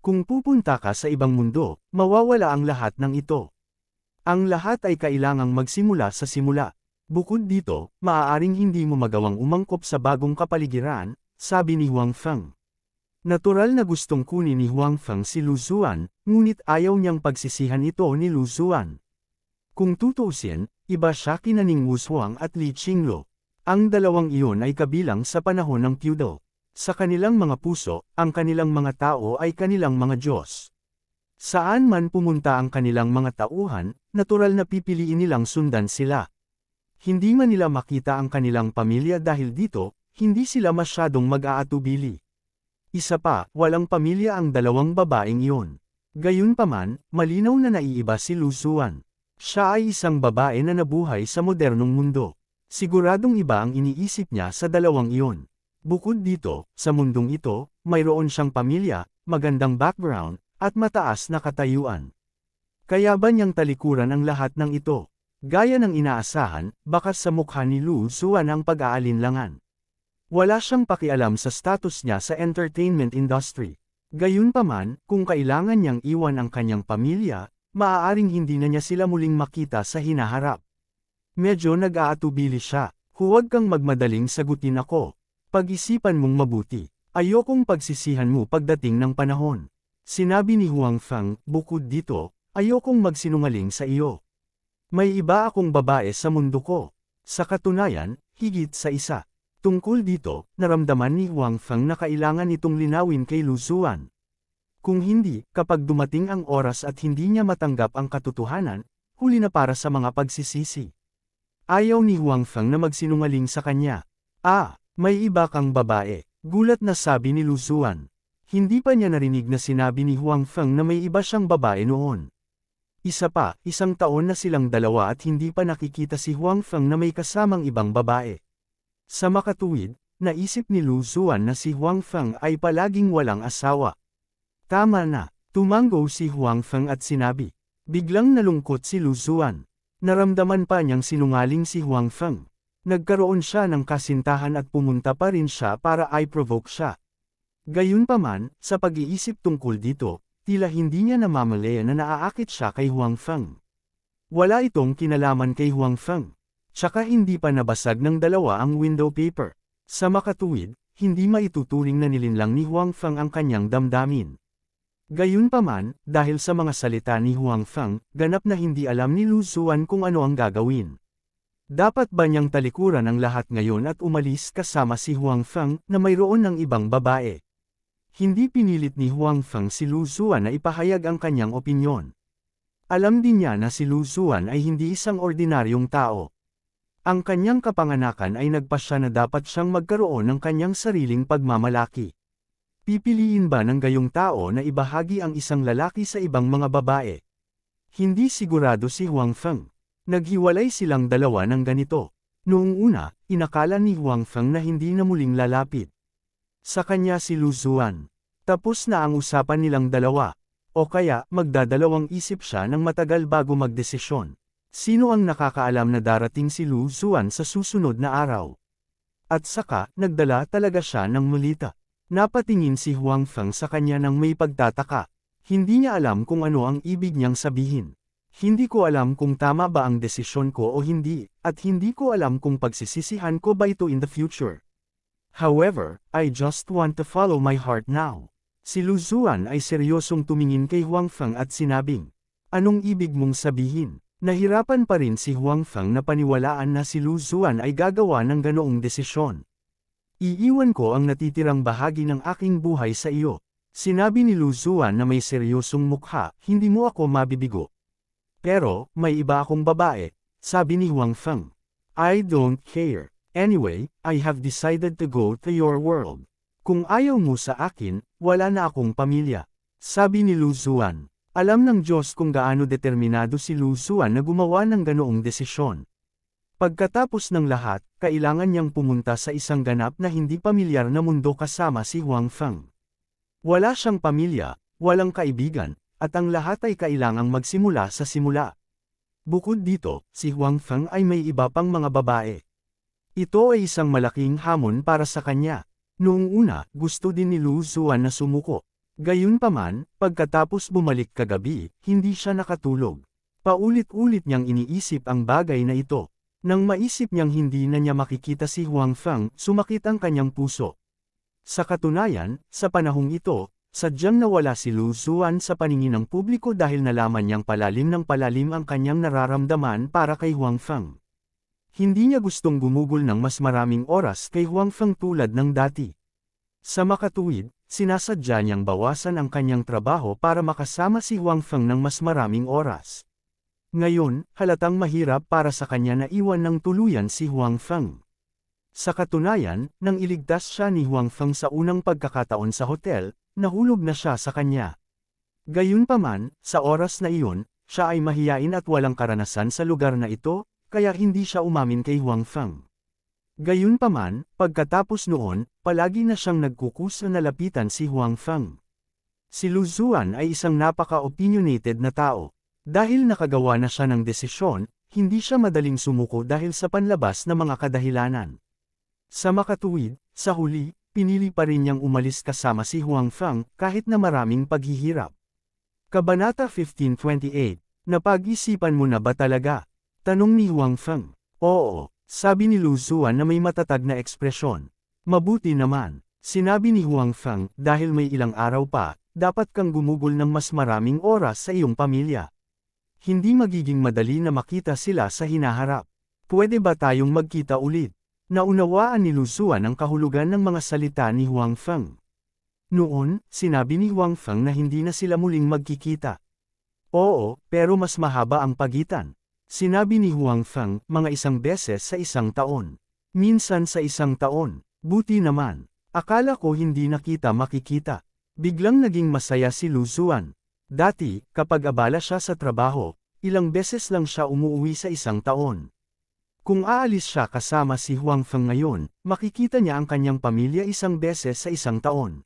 Kung pupunta ka sa ibang mundo, mawawala ang lahat ng ito. Ang lahat ay kailangang magsimula sa simula. Bukod dito, maaaring hindi mo magawang umangkop sa bagong kapaligiran, sabi ni Huang Feng. Natural na gustong kunin ni Huang Feng si Lu Zuan, ngunit ayaw niyang pagsisihan ito ni Lu Zuan. Kung tutuusin, iba siya kina Ning Wushuang at Li Qingluo. Ang dalawang iyon ay kabilang sa panahon ng feudal. Sa kanilang mga puso, ang kanilang mga tao ay kanilang mga Diyos. Saan man pumunta ang kanilang mga tauhan, natural na pipiliin nilang sundan sila. Hindi man nila makita ang kanilang pamilya dahil dito, hindi sila masyadong mag-aatubili. Isa pa, walang pamilya ang dalawang babaeng iyon. Gayunpaman, malinaw na naiiba si Lu Zuan. Siya ay isang babae na nabuhay sa modernong mundo. Siguradong iba ang iniisip niya sa dalawang iyon. Bukod dito, sa mundong ito, mayroon siyang pamilya, magandang background, at mataas na katayuan. Kaya ba niyang talikuran ang lahat ng ito? Gaya ng inaasahan, bakas sa mukha ni Lu Zuan ang pag-aalinlangan. Wala siyang pakialam sa status niya sa entertainment industry. Gayunpaman, kung kailangan niyang iwan ang kanyang pamilya, maaaring hindi na niya sila muling makita sa hinaharap. Medyo nag-aatubili siya. Huwag kang magmadaling sagutin ako. Pag-isipan mong mabuti. Ayokong pagsisihan mo pagdating ng panahon. Sinabi ni Huang Feng, bukod dito, ayokong magsinungaling sa iyo. May iba akong babae sa mundo ko. Sa katunayan, higit sa isa. Tungkol dito, naramdaman ni Huang Feng na kailangan itong linawin kay Lu Zuan. Kung hindi, kapag dumating ang oras at hindi niya matanggap ang katotohanan, huli na para sa mga pagsisisi. Ayaw ni Huang Feng na magsinungaling sa kanya. May iba kang babae. Gulat na sabi ni Lu Zuan. Hindi pa niya narinig na sinabi ni Huang Feng na may iba siyang babae noon. Isa pa, 1 taon na silang dalawa at hindi pa nakikita si Huang Feng na may kasamang ibang babae. Sa makatuwid, naisip ni Lu Zuan na si Huang Feng ay palaging walang asawa. Tama na, tumanggo si Huang Feng at sinabi. Biglang nalungkot si Lu Zuan. Naramdaman pa niyang sinungaling si Huang Feng. Nagkaroon siya ng kasintahan at pumunta pa rin siya para i-provoke siya. Gayunpaman, sa pag-iisip tungkol dito, tila hindi niya namamalaya na naaakit siya kay Huang Feng. Wala itong kinalaman kay Huang Feng. Tsaka hindi pa nabasag ng dalawa ang window paper. Sa makatuwid, hindi maituturing na nilinlang ni Huang Feng ang kanyang damdamin. Gayunpaman, dahil sa mga salita ni Huang Feng, ganap na hindi alam ni Lu Zuan kung ano ang gagawin. Dapat ba niyang talikuran ang lahat ngayon at umalis kasama si Huang Feng na mayroon ng ibang babae? Hindi pinilit ni Huang Feng si Lu Zuan na ipahayag ang kanyang opinyon. Alam din niya na si Lu Zuan ay hindi isang ordinaryong tao. Ang kanyang kapanganakan ay nagpasya na dapat siyang magkaroon ng kanyang sariling pagmamalaki. Pipiliin ba ng gayong tao na ibahagi ang isang lalaki sa ibang mga babae? Hindi sigurado si Huang Feng. Naghiwalay silang dalawa ng ganito. Noong una, inakala ni Huang Feng na hindi na muling lalapit sa kanya si Lu Zuan. Tapos na ang usapan nilang dalawa. O kaya, magdadalawang isip siya ng matagal bago magdesisyon. Sino ang nakakaalam na darating si Lu Zuan sa susunod na araw? At saka, nagdala talaga siya ng mulita. Napatingin si Huang Feng sa kanya ng may pagtataka. Hindi niya alam kung ano ang ibig niyang sabihin. Hindi ko alam kung tama ba ang desisyon ko o hindi, at hindi ko alam kung pagsisisihan ko ba ito in the future. However, I just want to follow my heart now. Si Lu Zuan ay seryosong tumingin kay Huang Feng at sinabing, anong ibig mong sabihin? Nahirapan pa rin si Huang Feng na paniwalaan na si Lu Zuan ay gagawa ng ganoong desisyon. Iiwan ko ang natitirang bahagi ng aking buhay sa iyo. Sinabi ni Lu Zuan na may seryosong mukha, hindi mo ako mabibigo. Pero, may iba akong babae, sabi ni Huang Feng. I don't care. Anyway, I have decided to go to your world. Kung ayaw mo sa akin, wala na akong pamilya. Sabi ni Lu Zuan. Alam ng Diyos kung gaano determinado si Lu Zuan na gumawa ng ganoong desisyon. Pagkatapos ng lahat, kailangan niyang pumunta sa isang ganap na hindi pamilyar na mundo kasama si Huang Feng. Wala siyang pamilya, walang kaibigan, at ang lahat ay kailangang magsimula sa simula. Bukod dito, si Huang Feng ay may iba pang mga babae. Ito ay isang malaking hamon para sa kanya. Noong una, gusto din ni Lu Zuan na sumuko. Gayunpaman, pagkatapos bumalik kagabi, hindi siya nakatulog. Paulit-ulit niyang iniisip ang bagay na ito. Nang maisip niyang hindi na niya makikita si Huang Feng, sumakit ang kanyang puso. Sa katunayan, sa panahong ito, sadyang nawala si Lu Zuan sa paningin ng publiko dahil nalaman niyang palalim ng palalim ang kanyang nararamdaman para kay Huang Feng. Hindi niya gustong gumugol ng mas maraming oras kay Huang Feng tulad ng dati. Sa makatuwid, sinasadya niyang bawasan ang kanyang trabaho para makasama si Huang Feng ng mas maraming oras. Ngayon, halatang mahirap para sa kanya na iwan ng tuluyan si Huang Feng. Sa katunayan, nang iligtas siya ni Huang Feng sa unang pagkakataon sa hotel, nahulog na siya sa kanya. Gayunpaman, sa oras na iyon, siya ay mahiyain at walang karanasan sa lugar na ito, kaya hindi siya umamin kay Huang Feng. Gayunpaman, pagkatapos noon, palagi na siyang nagkukusa na lapitan si Huang Feng. Si Lu Zuan ay isang napaka-opinionated na tao. Dahil nakagawa na siya ng desisyon, hindi siya madaling sumuko dahil sa panlabas na mga kadahilanan. Sa makatuwid, sa huli, pinili pa rin niyang umalis kasama si Huang Feng kahit na maraming paghihirap. Kabanata 1528, napag-isipan mo na ba talaga? Tanong ni Huang Feng. Oo, sabi ni Lu Zuan na may matatag na ekspresyon. Mabuti naman, sinabi ni Huang Feng, dahil may ilang araw pa, dapat kang gumugol ng mas maraming oras sa iyong pamilya. Hindi magiging madali na makita sila sa hinaharap. Pwede ba tayong magkita ulit? Naunawaan ni Lu Zuan ang kahulugan ng mga salita ni Huang Feng. Noon, sinabi ni Huang Feng na hindi na sila muling magkikita. Oo, pero mas mahaba ang pagitan. Sinabi ni Huang Feng, mga isang beses sa isang taon. Minsan sa isang taon. Buti naman. Akala ko hindi na kita makikita. Biglang naging masaya si Lu Zuan. Dati, kapag abala siya sa trabaho, ilang beses lang siya umuwi sa isang taon. Kung aalis siya kasama si Huang Feng ngayon, makikita niya ang kanyang pamilya isang beses sa isang taon.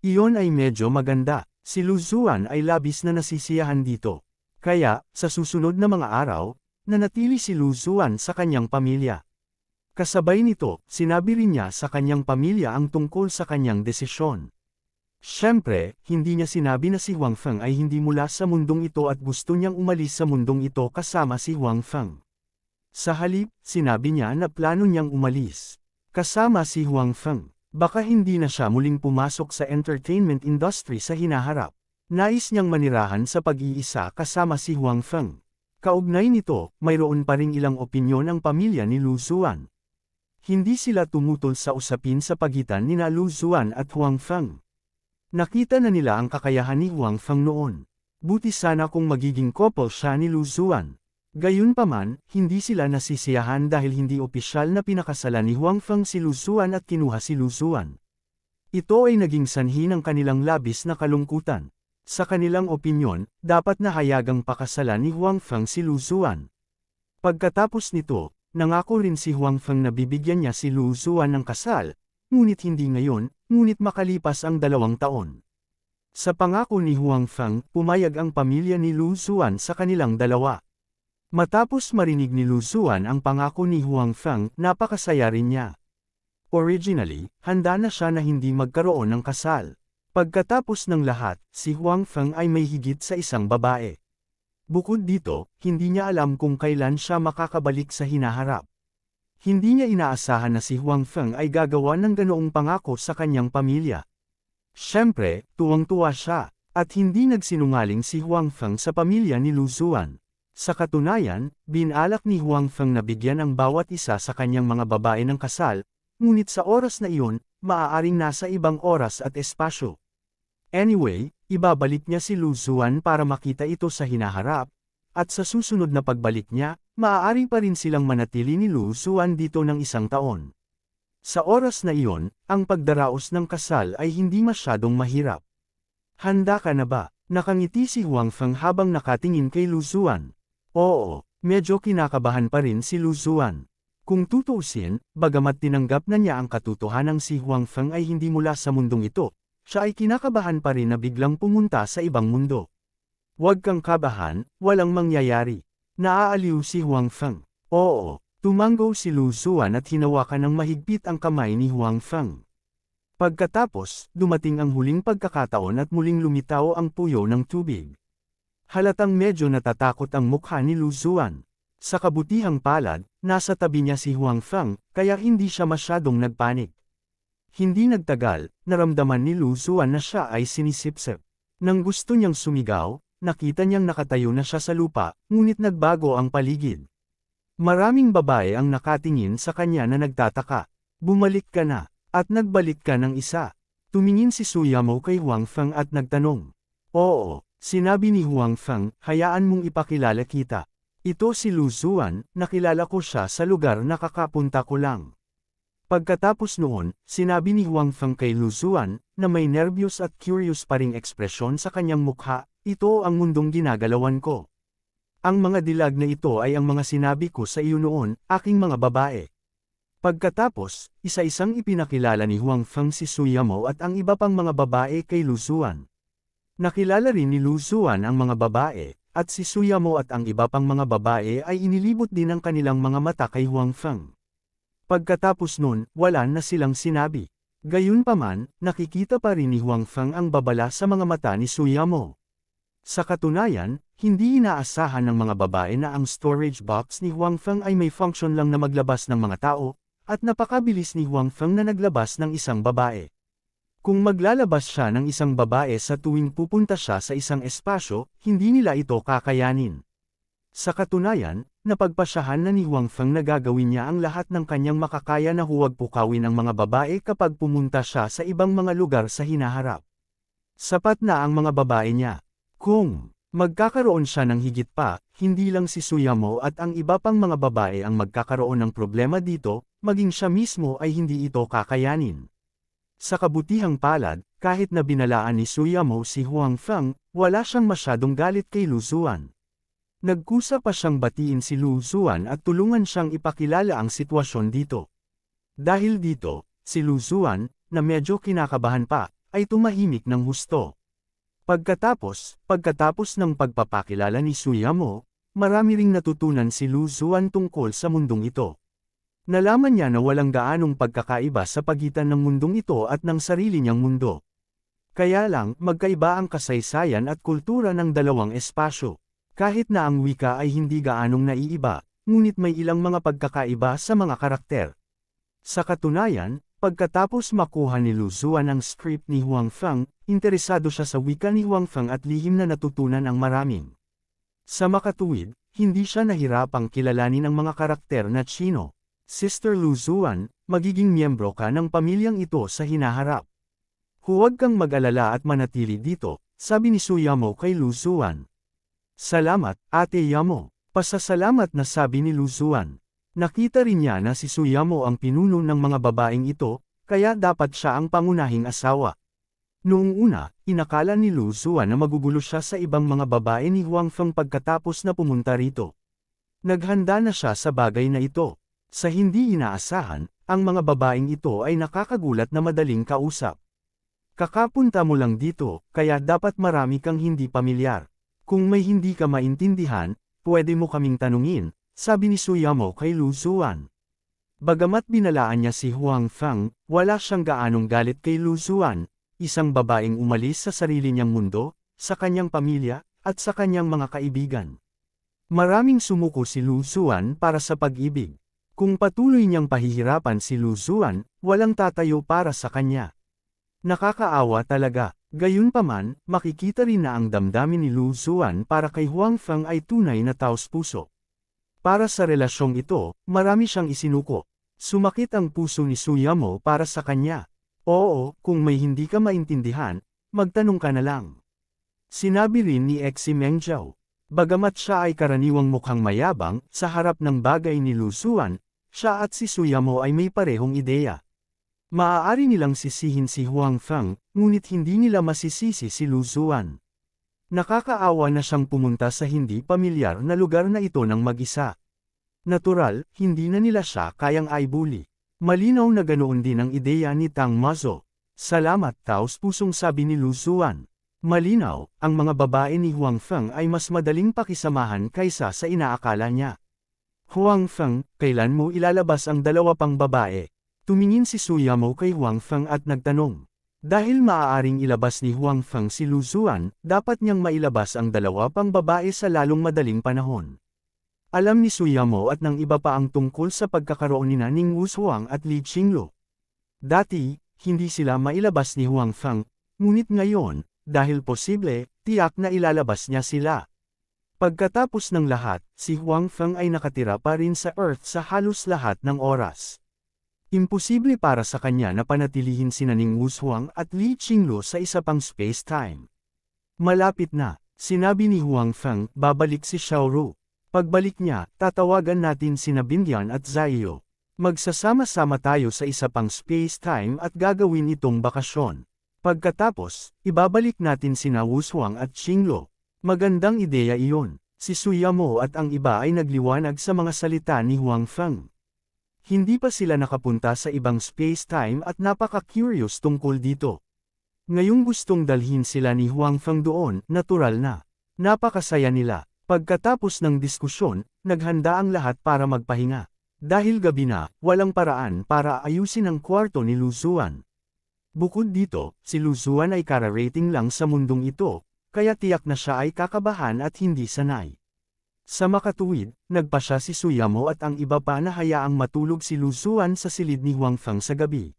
Iyon ay medyo maganda, si Lu Zuan ay labis na nasisiyahan dito. Kaya, sa susunod na mga araw, nanatili si Lu Zuan sa kanyang pamilya. Kasabay nito, sinabi rin niya sa kanyang pamilya ang tungkol sa kanyang desisyon. Siyempre, hindi niya sinabi na si Huang Feng ay hindi mula sa mundong ito at gusto niyang umalis sa mundong ito kasama si Huang Feng. Sa halip, sinabi niya na plano niyang umalis. Kasama si Huang Feng, baka hindi na siya muling pumasok sa entertainment industry sa hinaharap. Nais niyang manirahan sa pag-iisa kasama si Huang Feng. Kaugnay nito, mayroon pa ring ilang opinyon ang pamilya ni Lu Zuan. Hindi sila tumutol sa usapin sa pagitan ni Lu Zuan at Huang Feng. Nakita na nila ang kakayahan ni Huang Feng noon. Buti sana kung magiging couple siya ni Lu Zuan. Gayunpaman, hindi sila nasisiyahan dahil hindi opisyal na pinakasalan ni Huang Feng si Lu Zuan at kinuha si Lu Zuan. Ito ay naging sanhi ng kanilang labis na kalungkutan. Sa kanilang opinyon, dapat na hayagang pakasalan ni Huang Feng si Lu Zuan. Pagkatapos nito, nangako rin si Huang Feng na bibigyan niya si Lu Zuan ng kasal, ngunit hindi ngayon, ngunit makalipas ang 2 taon. Sa pangako ni Huang Feng, pumayag ang pamilya ni Lu Zuan sa kanilang dalawa. Matapos marinig ni Lu Zuan ang pangako ni Huang Feng, napakasaya rin niya. Originally, handa na siya na hindi magkaroon ng kasal. Pagkatapos ng lahat, si Huang Feng ay may higit sa isang babae. Bukod dito, hindi niya alam kung kailan siya makakabalik sa hinaharap. Hindi niya inaasahan na si Huang Feng ay gagawa ng ganoong pangako sa kanyang pamilya. Siyempre, tuwang-tuwa siya, at hindi nagsinungaling si Huang Feng sa pamilya ni Lu Zuan. Sa katunayan, binalak ni Huang Feng na bigyan ang bawat isa sa kanyang mga babae ng kasal, ngunit sa oras na iyon, maaaring nasa ibang oras at espasyo. Anyway, ibabalik niya si Lu Zuan para makita ito sa hinaharap, at sa susunod na pagbalik niya, maaari pa rin silang manatili ni Lu Zuan dito ng 1 taon. Sa oras na iyon, ang pagdaraos ng kasal ay hindi masyadong mahirap. Handa ka na ba? Nakangiti si Huang Feng habang nakatingin kay Lu Zuan. Oo, medyo kinakabahan pa rin si Lu Zuan. Kung tutuusin, bagamat tinanggap na niya ang katotohanan si Huang Feng ay hindi mula sa mundong ito, siya ay kinakabahan pa rin na biglang pumunta sa ibang mundo. Huwag kang kabahan, walang mangyayari. Naaaliw si Huang Feng. Oo, tumango si Lu Zuan at hinawakan ng mahigpit ang kamay ni Huang Feng. Pagkatapos, dumating ang huling pagkakataon at muling lumitaw ang puyo ng tubig. Halatang medyo natatakot ang mukha ni Lu Zuan. Sa kabutihang palad, nasa tabi niya si Huang Feng, kaya hindi siya masyadong nagpanik. Hindi nagtagal, naramdaman ni Lu Zuan na siya ay sinisipsip. Nang gusto niyang sumigaw, nakita niyang nakatayo na siya sa lupa, ngunit nagbago ang paligid. Maraming babae ang nakatingin sa kanya na nagtataka. Bumalik ka na, at nagbalik ka ng isa. Tumingin si Suyamo kay Huang Feng at nagtanong. Oo, sinabi ni Huang Feng, hayaan mong ipakilala kita. Ito si Lu Zuan, nakilala ko siya sa lugar na kakapunta ko lang. Pagkatapos noon, sinabi ni Huang Feng kay Lu Zuan, na may nervyos at curious pa ring ekspresyon sa kanyang mukha, ito ang mundong ginagalawan ko. Ang mga dilag na ito ay ang mga sinabi ko sa iyo noon, aking mga babae. Pagkatapos, isa-isang ipinakilala ni Huang Feng si Su Yamo at ang iba pang mga babae kay Lu Zuan. Nakilala rin ni Lu Zuan ang mga babae, at si Su Yamo at ang iba pang mga babae ay inilibot din ang kanilang mga mata kay Huang Feng. Pagkatapos nun, wala na silang sinabi. Gayunpaman, nakikita pa rin ni Huang Feng ang babala sa mga mata ni Su Yamo. Sa katunayan, hindi inaasahan ng mga babae na ang storage box ni Huang Feng ay may function lang na maglabas ng mga tao, at napakabilis ni Huang Feng na naglabas ng isang babae. Kung maglalabas siya ng isang babae sa tuwing pupunta siya sa isang espasyo, hindi nila ito kakayanin. Sa katunayan, napagpasyahan na ni Huang Feng na gagawin niya ang lahat ng kanyang makakaya na huwag pukawin ang mga babae kapag pumunta siya sa ibang mga lugar sa hinaharap. Sapat na ang mga babae niya. Kung magkakaroon siya ng higit pa, hindi lang si Su Yamo at ang iba pang mga babae ang magkakaroon ng problema dito, maging siya mismo ay hindi ito kakayanin. Sa kabutihang palad, kahit na binalaan ni Su Yamo si Huang Feng, wala siyang masyadong galit kay Lu Zuan. Nagkusa pa siyang batiin si Lu Zuan at tulungan siyang ipakilala ang sitwasyon dito. Dahil dito, si Lu Zuan, na medyo kinakabahan pa, ay tumahimik ng husto. Pagkatapos ng pagpapakilala ni Su Yamo, marami ring natutunan si Lu Zuan tungkol sa mundong ito. Nalaman niya na walang gaanong pagkakaiba sa pagitan ng mundong ito at ng sarili niyang mundo. Kaya lang, magkaiba ang kasaysayan at kultura ng dalawang espasyo. Kahit na ang wika ay hindi gaanong naiiba, ngunit may ilang mga pagkakaiba sa mga karakter. Sa katunayan, pagkatapos makuha ni Lu Zuan ang script ni Huang Feng, interesado siya sa wika ni Huang Feng at lihim na natutunan ang maraming. Sa makatuwid, hindi siya nahirapang kilalanin ang mga karakter na Chino. Sister Lu Zuan, magiging miyembro ka ng pamilyang ito sa hinaharap. Huwag kang mag-alala at manatili dito, sabi ni Su Yamo kay Lu Zuan. Salamat, Ate Yamo. Pasasalamat na sabi ni Lu Zuan. Nakita rin niya na si Su Yamo ang pinuno ng mga babaeng ito, kaya dapat siya ang pangunahing asawa. Noong una, inakala ni Lu Zuan na magugulo siya sa ibang mga babae ni Huang Feng pagkatapos na pumunta rito. Naghanda na siya sa bagay na ito. Sa hindi inaasahan, ang mga babaeng ito ay nakakagulat na madaling kausap. Kakapunta mo lang dito, kaya dapat marami kang hindi pamilyar. Kung may hindi ka maintindihan, pwede mo kaming tanungin, sabi ni Su Yamo kay Lu Zuan. Bagamat binalaan niya si Huang Feng, wala siyang gaanong galit kay Lu Zuan, isang babaeng umalis sa sarili niyang mundo, sa kanyang pamilya, at sa kanyang mga kaibigan. Maraming sumuko si Lu Zuan para sa pag-ibig. Kung patuloy niyang pahihirapan si Lu Zuan, walang tatayo para sa kanya. Nakakaawa talaga. Gayunpaman, makikita rin na ang damdamin ni Lu Zuan para kay Huang Feng ay tunay na taos-puso. Para sa relasyong ito, marami siyang isinuko. Sumakit ang puso ni Su Yamo para sa kanya. Oo, kung may hindi ka maintindihan, magtanong ka na lang. Sinabi rin ni Exi Mengjiao. Bagamat siya ay karaniwang mukhang mayabang, sa harap ng bagay ni Lu Zuan, siya at si Su Yamo ay may parehong ideya. Maaari nilang sisihin si Huang Feng, ngunit hindi nila masisisi si Lu Zuan. Nakakaawa na siyang pumunta sa hindi pamilyar na lugar na ito ng mag-isa. Natural, hindi na nila siya kayang aibuli. Malinaw na ganoon din ang ideya ni Tang Mazo. Salamat, taos-pusong sabi ni Lu Zuan. Malinaw, ang mga babae ni Huang Feng ay mas madaling pakisamahan kaysa sa inaakala niya. Huang Feng, kailan mo ilalabas ang dalawa pang babae? Tumingin si Su Yamo kay Huang Feng at nagtanong. Dahil maaaring ilabas ni Huang Feng si Lu Zuan, dapat niyang mailabas ang dalawa pang babae sa lalong madaling panahon. Alam ni Su Yamo at ng iba pa ang tungkol sa pagkakaroon ni Ning Wushuang at Li Qinglu. Dati, hindi sila mailabas ni Huang Feng, ngunit ngayon, dahil posible, tiyak na ilalabas niya sila. Pagkatapos ng lahat, si Huang Feng ay nakatira pa rin sa Earth sa halos lahat ng oras. Imposible para sa kanya na panatilihin sina Ning Wushuang at Li Qinglu sa isa pang space-time. Malapit na, sinabi ni Huang Feng, babalik si Xiaoru. Pagbalik niya, tatawagan natin sina Binyan at Zaio. Magsasama-sama tayo sa isa pang space-time at gagawin itong bakasyon. Pagkatapos, ibabalik natin sina Wushuang at Xinglo. Magandang ideya iyon. Si Suyamo at ang iba ay nagliwanag sa mga salita ni Huang Feng. Hindi pa sila nakapunta sa ibang space-time at napaka-curious tungkol dito. Ngayong gustong dalhin sila ni Huang Feng doon, natural na. Napakasaya nila. Pagkatapos ng diskusyon, naghanda ang lahat para magpahinga. Dahil gabi na, walang paraan para ayusin ang kwarto ni Lu Zuan. Bukod dito, si Lu Zuan ay kararating lang sa mundong ito, kaya tiyak na siya ay kakabahan at hindi sanay. Sa makatuwid, nagpa siya si Suyamo at ang iba pa na hayaang matulog si Lu Zuan sa silid ni Huang Feng sa gabi.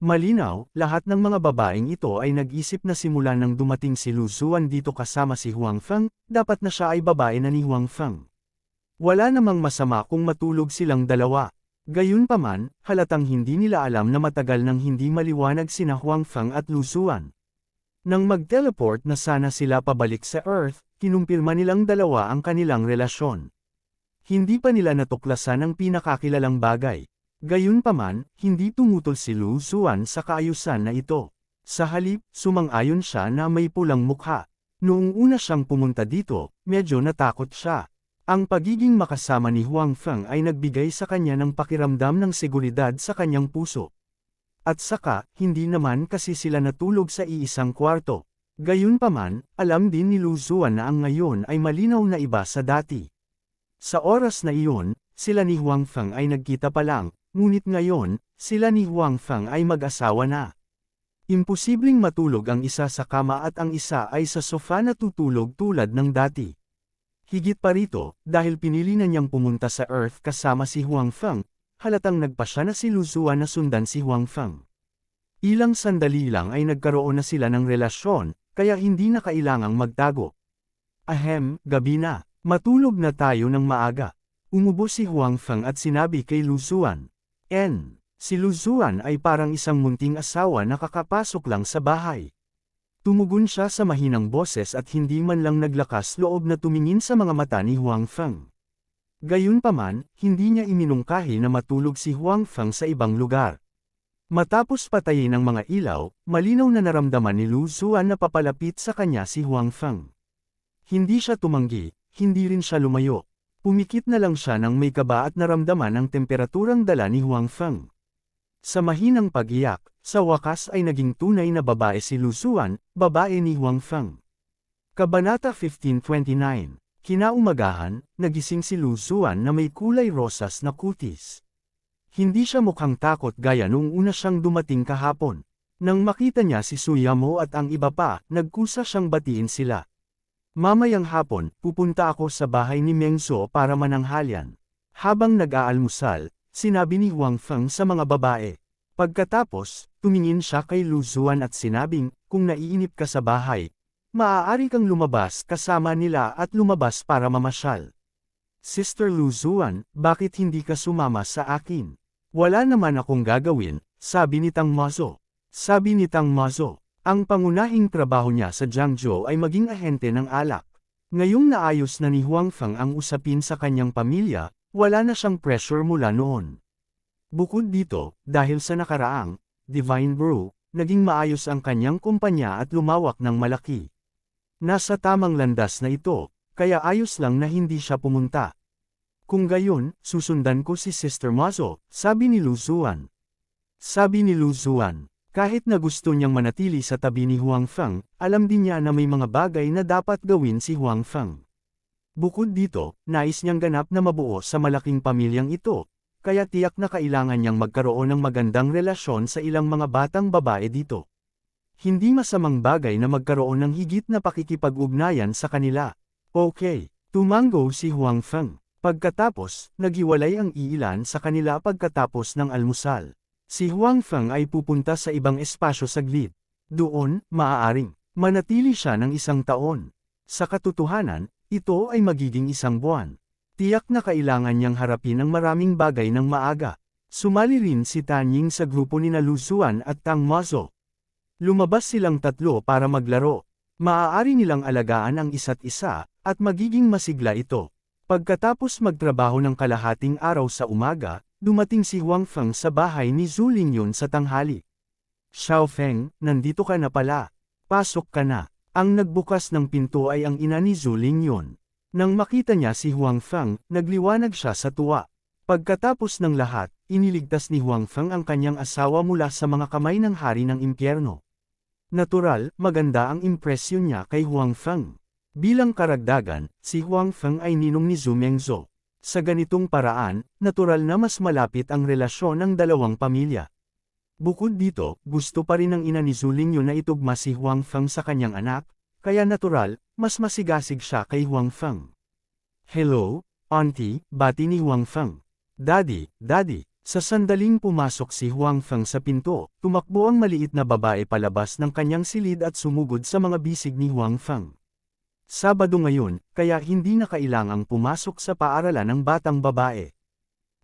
Malinaw, lahat ng mga babaeng ito ay nag-isip na simula nang dumating si Lu Zuan dito kasama si Huang Feng, dapat na siya ay babae na ni Huang Feng. Wala namang masama kung matulog silang dalawa. Gayunpaman, halatang hindi nila alam na matagal nang hindi maliwanag sina Huang Feng at Lu Zuan. Nang mag-teleport na sana sila pabalik sa Earth, kinumpirma nilang dalawa ang kanilang relasyon. Hindi pa nila natuklasan ang pinakakilalang bagay. Gayunpaman, hindi tumutol si Lu Zuan sa kaayusan na ito. Sa halip, sumang-ayon siya na may pulang mukha. Noong una siyang pumunta dito, medyo natakot siya. Ang pagiging makasama ni Huang Feng ay nagbigay sa kanya ng pakiramdam ng seguridad sa kanyang puso. At saka, hindi naman kasi sila natulog sa iisang kwarto. Gayunpaman, alam din ni Lu Zuan na ang ngayon ay malinaw na iba sa dati. Sa oras na iyon, sila ni Huang Feng ay nagkita pa lang, ngunit ngayon, sila ni Huang Feng ay mag-asawa na. Imposibleng matulog ang isa sa kama at ang isa ay sa sofa na tutulog tulad ng dati. Higit pa rito, dahil pinili na niyang pumunta sa Earth kasama si Huang Feng, halatang nagpa siya na si Lu Zuan na sundan si Huang Feng. Ilang sandali lang ay nagkaroon na sila ng relasyon, kaya hindi na kailangang magtago. Ahem, gabi na, matulog na tayo ng maaga. Umubo si Huang Feng at sinabi kay Lu Zuan. Si Lu Zuan ay parang isang munting asawa na kakapasok lang sa bahay. Tumugon siya sa mahinang boses at hindi man lang naglakas loob na tumingin sa mga mata ni Huang Feng. Gayunpaman, hindi niya iminungkahi na matulog si Huang Feng sa ibang lugar. Matapos patayin ang mga ilaw, malinaw na naramdaman ni Lu Zuan na papalapit sa kanya si Huang Feng. Hindi siya tumanggi, hindi rin siya lumayo. Pumikit na lang siya nang may kaba at naramdaman ang temperaturang dala ni Huang Feng. Sa mahinang pag-iyak, sa wakas ay naging tunay na babae si Lu Zuan, babae ni Huang Feng. Kabanata 1529. Kinaumagahan, nagising si Lu Zuan na may kulay rosas na kutis. Hindi siya mukhang takot gaya nung una siyang dumating kahapon. Nang makita niya si Suyamo at ang iba pa, nagkusa siyang batiin sila. Mamayang hapon, pupunta ako sa bahay ni Mengso para mananghalian. Habang nag-aalmusal, sinabi ni Huang Feng sa mga babae. Pagkatapos, tumingin siya kay Lu Zuan at sinabing, kung naiinip ka sa bahay, maaari kang lumabas kasama nila at lumabas para mamasyal. Sister Lu Zuan, bakit hindi ka sumama sa akin? Wala naman akong gagawin, sabi ni Tang Mazo. Sabi ni Tang Mazo, ang pangunahing trabaho niya sa Jiangzhou ay maging ahente ng alak. Ngayong naayos na ni Huang Feng ang usapin sa kanyang pamilya, wala na siyang pressure mula noon. Bukod dito, dahil sa nakaraang Divine Brew, naging maayos ang kanyang kumpanya at lumawak ng malaki. Nasa tamang landas na ito, kaya ayos lang na hindi siya pumunta. Kung gayon, susundan ko si Sister Mazo, sabi ni Lu Zuan. Sabi ni Lu Zuan, kahit na gusto niyang manatili sa tabi ni Huang Feng, alam din niya na may mga bagay na dapat gawin si Huang Feng. Bukod dito, nais niyang ganap na mabuo sa malaking pamilyang ito, kaya tiyak na kailangan niyang magkaroon ng magandang relasyon sa ilang mga batang babae dito. Hindi masamang bagay na magkaroon ng higit na pakikipag-ugnayan sa kanila. Okay, tumango si Huang Feng. Pagkatapos, naghiwalay ang iilan sa kanila pagkatapos ng almusal. Si Huang Feng ay pupunta sa ibang espasyo saglit. Doon, maaaring manatili siya ng 1 taon. Sa katotohanan, ito ay magiging 1 buwan. Tiyak na kailangan niyang harapin ang maraming bagay ng maaga. Sumali rin si Tanying sa grupo ni Lu Zuan at Tang Mazo. Lumabas silang tatlo para maglaro. Maaari nilang alagaan ang isa't isa, at magiging masigla ito. Pagkatapos magtrabaho ng kalahating araw sa umaga, dumating si Huang Feng sa bahay ni Zhu Lingyun sa tanghali. Xiao Feng, nandito ka na pala. Pasok ka na. Ang nagbukas ng pinto ay ang ina ni Zhu Lingyun. Nang makita niya si Huang Feng, nagliwanag siya sa tuwa. Pagkatapos ng lahat, iniligtas ni Huang Feng ang kanyang asawa mula sa mga kamay ng hari ng impyerno. Natural, maganda ang impresyon niya kay Huang Feng. Bilang karagdagan, si Huang Feng ay ninong ni Zhu Mengzhou. Sa ganitong paraan, natural na mas malapit ang relasyon ng dalawang pamilya. Bukod dito, gusto pa rin ng ina ni Zhu Lingyun na itugma si Huang Feng sa kanyang anak, kaya natural, mas masigasig siya kay Huang Feng. Hello, Auntie, bati ni Huang Feng. Daddy, Daddy. Sa sandaling pumasok si Huang Feng sa pinto, tumakbo ang maliit na babae palabas ng kanyang silid at sumugod sa mga bisig ni Huang Feng. Sabado ngayon, kaya hindi na kailangang pumasok sa paaralan ng batang babae.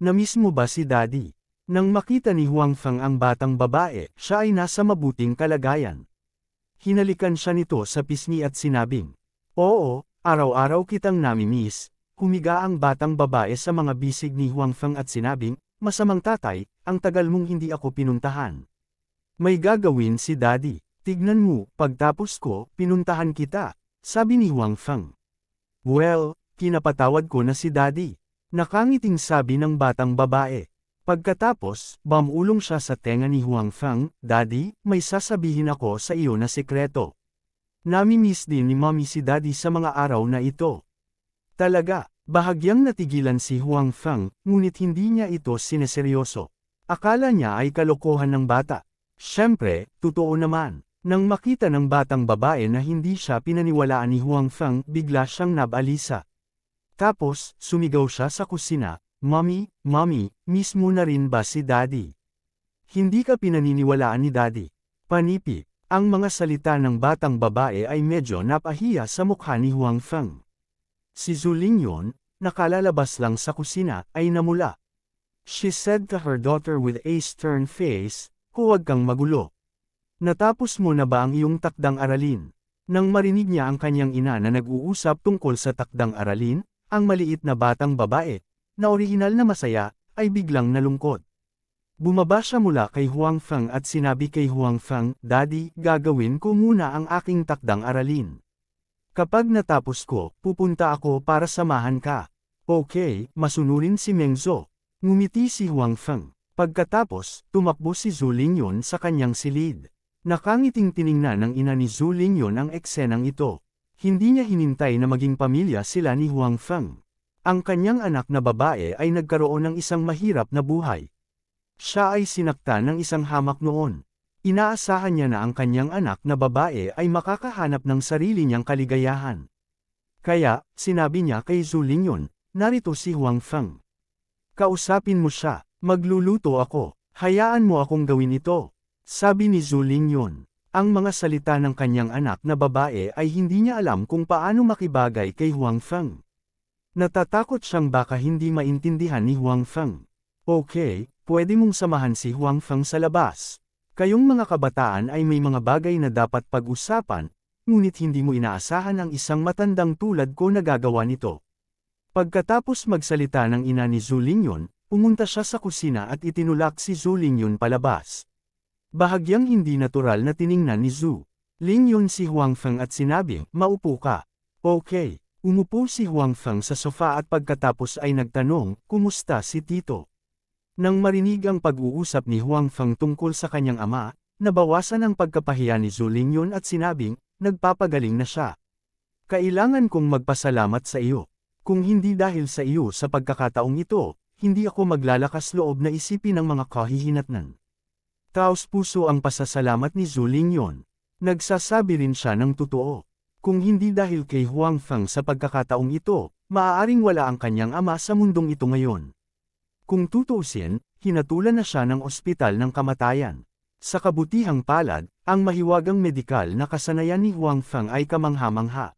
Namiss mo ba si Daddy? Nang makita ni Huang Feng ang batang babae, siya ay nasa mabuting kalagayan. Hinalikan siya nito sa pisngi at sinabing, "Oo, araw-araw kitang namimiss." Humiga ang batang babae sa mga bisig ni Huang Feng at sinabing, "Masamang tatay, ang tagal mong hindi ako pinuntahan. May gagawin si Daddy. Tignan mo, pagtapos ko, pinuntahan kita," sabi ni Huang Feng. "Well, kinapatawad ko na si Daddy." Nakangiting sabi ng batang babae. Pagkatapos, bumulong siya sa tenga ni Huang Feng, "Daddy, may sasabihin ako sa iyo na sekreto. Namimiss din ni Mommy si Daddy sa mga araw na ito." Talaga, bahagyang natigilan si Huang Feng, ngunit hindi niya ito sineseryoso. Akala niya ay kalokohan ng bata. Siyempre, totoo naman. Nang makita ng batang babae na hindi siya pinaniwalaan ni Huang Feng, bigla siyang nabalisa. Tapos, sumigaw siya sa kusina, "Mommy, Mommy, miss mo na rin ba si Daddy? Hindi ka pinaniniwalaan ni Daddy." Panipi, ang mga salita ng batang babae ay medyo napahiya sa mukha ni Huang Feng. Si Zhu Lingyun, nakalalabas lang sa kusina, ay namula. She said to her daughter with a stern face, "Huwag kang magulo. Natapos mo na ba ang iyong takdang aralin?" Nang marinig niya ang kanyang ina na nag-uusap tungkol sa takdang aralin, ang maliit na batang babae, na orihinal na masaya, ay biglang nalungkot. Bumaba siya mula kay Huang Feng at sinabi kay Huang Feng, "Daddy, gagawin ko muna ang aking takdang aralin. Kapag natapos ko, pupunta ako para samahan ka." "Okay," masunurin si Mengzhou. Ngumiti si Huang Feng. Pagkatapos, tumakbo si Zhu Lingyun sa kanyang silid. Nakangiting tiningnan ng ina ni Zhu Lingyun ang eksenang ito. Hindi niya hinintay na maging pamilya sila ni Huang Feng. Ang kanyang anak na babae ay nagkaroon ng isang mahirap na buhay. Siya ay sinaktan ng isang hamak noon. Inaasahan niya na ang kanyang anak na babae ay makakahanap ng sarili niyang kaligayahan. Kaya, sinabi niya kay Zhu Lingyun, "Narito si Huang Feng. Kausapin mo siya, magluluto ako, hayaan mo akong gawin ito," sabi ni Zhu Lingyun. Ang mga salita ng kanyang anak na babae ay hindi niya alam kung paano makibagay kay Huang Feng. Natatakot siyang baka hindi maintindihan ni Huang Feng. "Okay, pwede mong samahan si Huang Feng sa labas. Kayong mga kabataan ay may mga bagay na dapat pag-usapan, ngunit hindi mo inaasahan ang isang matandang tulad ko na gagawa nito." Pagkatapos magsalita ng ina ni Zhu Lingyun, pumunta siya sa kusina at itinulak si Zhu Lingyun palabas. Bahagyang hindi natural na tiningnan ni Zhu Lingyun si Huang Feng at sinabi, "Maupo ka." "Okay." Umupo si Huang Feng sa sofa at pagkatapos ay nagtanong, "Kumusta si Tito?" Nang marinig ang pag-uusap ni Huang Feng tungkol sa kanyang ama, nabawasan ang pagkapahiya ni Zhu Lingyun at sinabing, "Nagpapagaling na siya. Kailangan kong magpasalamat sa iyo. Kung hindi dahil sa iyo sa pagkakataong ito, hindi ako maglalakas loob na isipin ang mga kahihinatnan." Taos-puso ang pasasalamat ni Zhu Lingyun. Nagsasabi rin siya ng totoo. Kung hindi dahil kay Huang Feng sa pagkakataong ito, maaaring wala ang kanyang ama sa mundong ito ngayon. Kung tutuusin, hinatulan na siya ng ospital ng kamatayan. Sa kabutihang palad, ang mahiwagang medikal na kasanayan ni Huang Feng ay kamangha-mangha.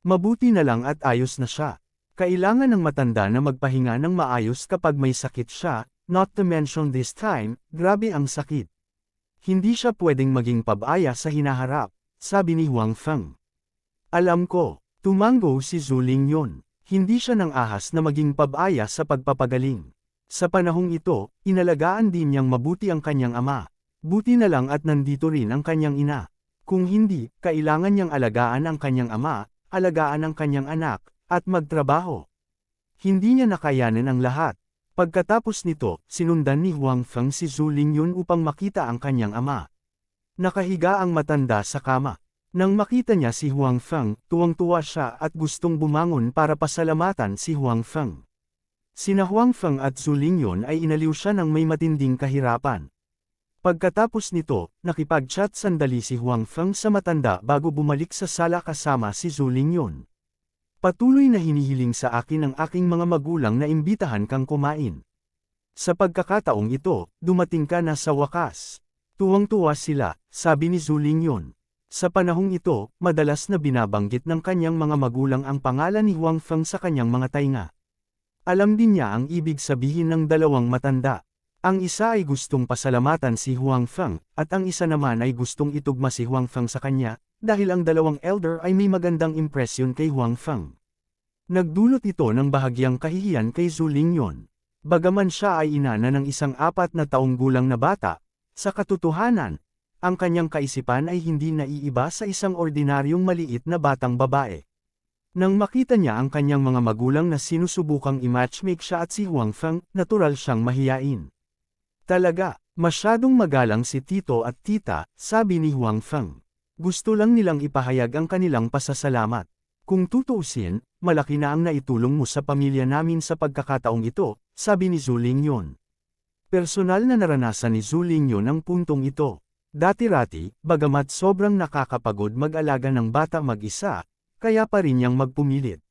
Mabuti na lang at ayos na siya. Kailangan ng matanda na magpahinga ng maayos kapag may sakit siya, not to mention this time, grabe ang sakit. Hindi siya pwedeng maging pabaya sa hinaharap, sabi ni Huang Feng. "Alam ko," tumango si Zhu Lingyun. Hindi siya nang ahas na maging pabaya sa pagpapagaling. Sa panahong ito, inalagaan din niyang mabuti ang kanyang ama. Buti na lang at nandito rin ang kanyang ina. Kung hindi, kailangan niyang alagaan ang kanyang ama, alagaan ang kanyang anak, at magtrabaho. Hindi niya nakayanan ang lahat. Pagkatapos nito, sinundan ni Huang Feng si Zhu Lingyun upang makita ang kanyang ama. Nakahiga ang matanda sa kama. Nang makita niya si Huang Feng, tuwang-tuwa siya at gustong bumangon para pasalamatan si Huang Feng. Sina Huang Feng at Zhu Lingyun ay inaliw siya ng may matinding kahirapan. Pagkatapos nito, nakipag-chat sandali si Huang Feng sa matanda bago bumalik sa sala kasama si Zhu Lingyun. Patuloy na hinihiling sa akin ng aking mga magulang na imbitahan kang kumain. Sa pagkakataong ito, dumating ka na sa wakas. Tuwang-tuwa sila, sabi ni Zhu Lingyun. Sa panahong ito, madalas na binabanggit ng kanyang mga magulang ang pangalan ni Huang Feng sa kanyang mga tainga. Alam din niya ang ibig sabihin ng dalawang matanda. Ang isa ay gustong pasalamatan si Huang Feng, at ang isa naman ay gustong itugma si Huang Feng sa kanya, dahil ang dalawang elder ay may magandang impresyon kay Huang Feng. Nagdulot ito ng bahagyang kahihiyan kay Zhu Lingyun. Bagaman siya ay ina na ng isang 4 na taong gulang na bata, sa katotohanan, ang kanyang kaisipan ay hindi naiiba sa isang ordinaryong maliit na batang babae. Nang makita niya ang kanyang mga magulang na sinusubukang i-matchmake siya at si Huang Feng, natural siyang mahiyain. Talaga, masyadong magalang si tito at tita, sabi ni Huang Feng. Gusto lang nilang ipahayag ang kanilang pasasalamat. Kung tutuusin, malaki na ang naitulong mo sa pamilya namin sa pagkakataong ito, sabi ni Zhu Lingyun. Personal na naranasan ni Zhu Lingyun ang puntong ito. Dati-rati, bagamat sobrang nakakapagod mag-alaga ng bata mag-isa, kaya pa rin niyang magpumilit.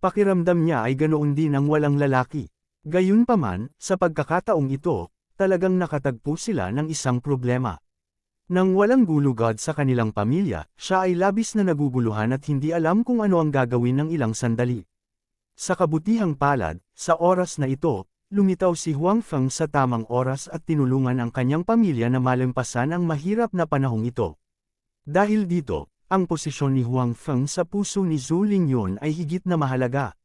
Pakiramdam niya ay ganoon din ang walang lalaki. Gayunpaman, sa pagkakataong ito, talagang nakatagpo sila ng isang problema. Nang walang gulugod sa kanilang pamilya, siya ay labis na naguguluhan at hindi alam kung ano ang gagawin ng ilang sandali. Sa kabutihang palad, sa oras na ito, lumitaw si Huang Feng sa tamang oras at tinulungan ang kanyang pamilya na malampasan ang mahirap na panahong ito. Dahil dito, ang posisyon ni Huang Feng sa puso ni Zhu Lingyun ay higit na mahalaga.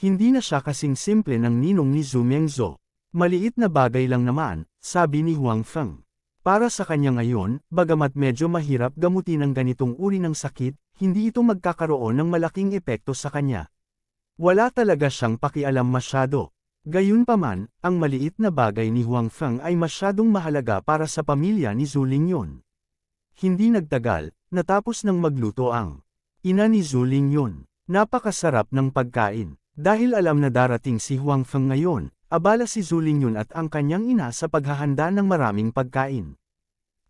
Hindi na siya kasing simple ng ninong ni Zhu Mengzhou. Maliit na bagay lang naman, sabi ni Huang Feng. Para sa kanya ngayon, bagamat medyo mahirap gamutin ang ganitong uri ng sakit, hindi ito magkakaroon ng malaking epekto sa kanya. Wala talaga siyang pakialam masyado. Gayunpaman, ang maliit na bagay ni Huang Feng ay masyadong mahalaga para sa pamilya ni Zhu Lingyun. Hindi nagtagal, natapos ng magluto ang ina ni Zhu Lingyun. Napakasarap ng pagkain. Dahil alam na darating si Huang Feng ngayon, abala si Zhu Lingyun at ang kanyang ina sa paghahanda ng maraming pagkain.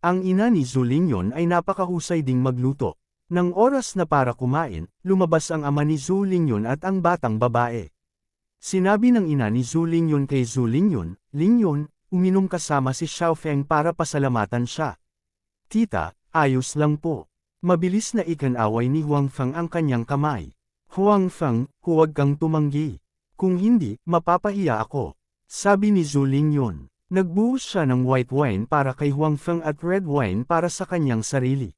Ang ina ni Zhu Lingyun ay napakahusay ding magluto. Nang oras na para kumain, lumabas ang ama ni Zhu Lingyun at ang batang babae. Sinabi ng ina ni Zhu Lingyun kay Zhu Lingyun, "Lingyun, uminom kasama si Xiao Feng para pasalamatan siya." "Tita, ayos lang po." Mabilis na ikanaway ni Huang Feng ang kanyang kamay. "Huang Feng, huwag kang tumanggi. Kung hindi, mapapahiya ako," sabi ni Zhu Lingyun. Nagbuhos siya ng white wine para kay Huang Feng at red wine para sa kanyang sarili.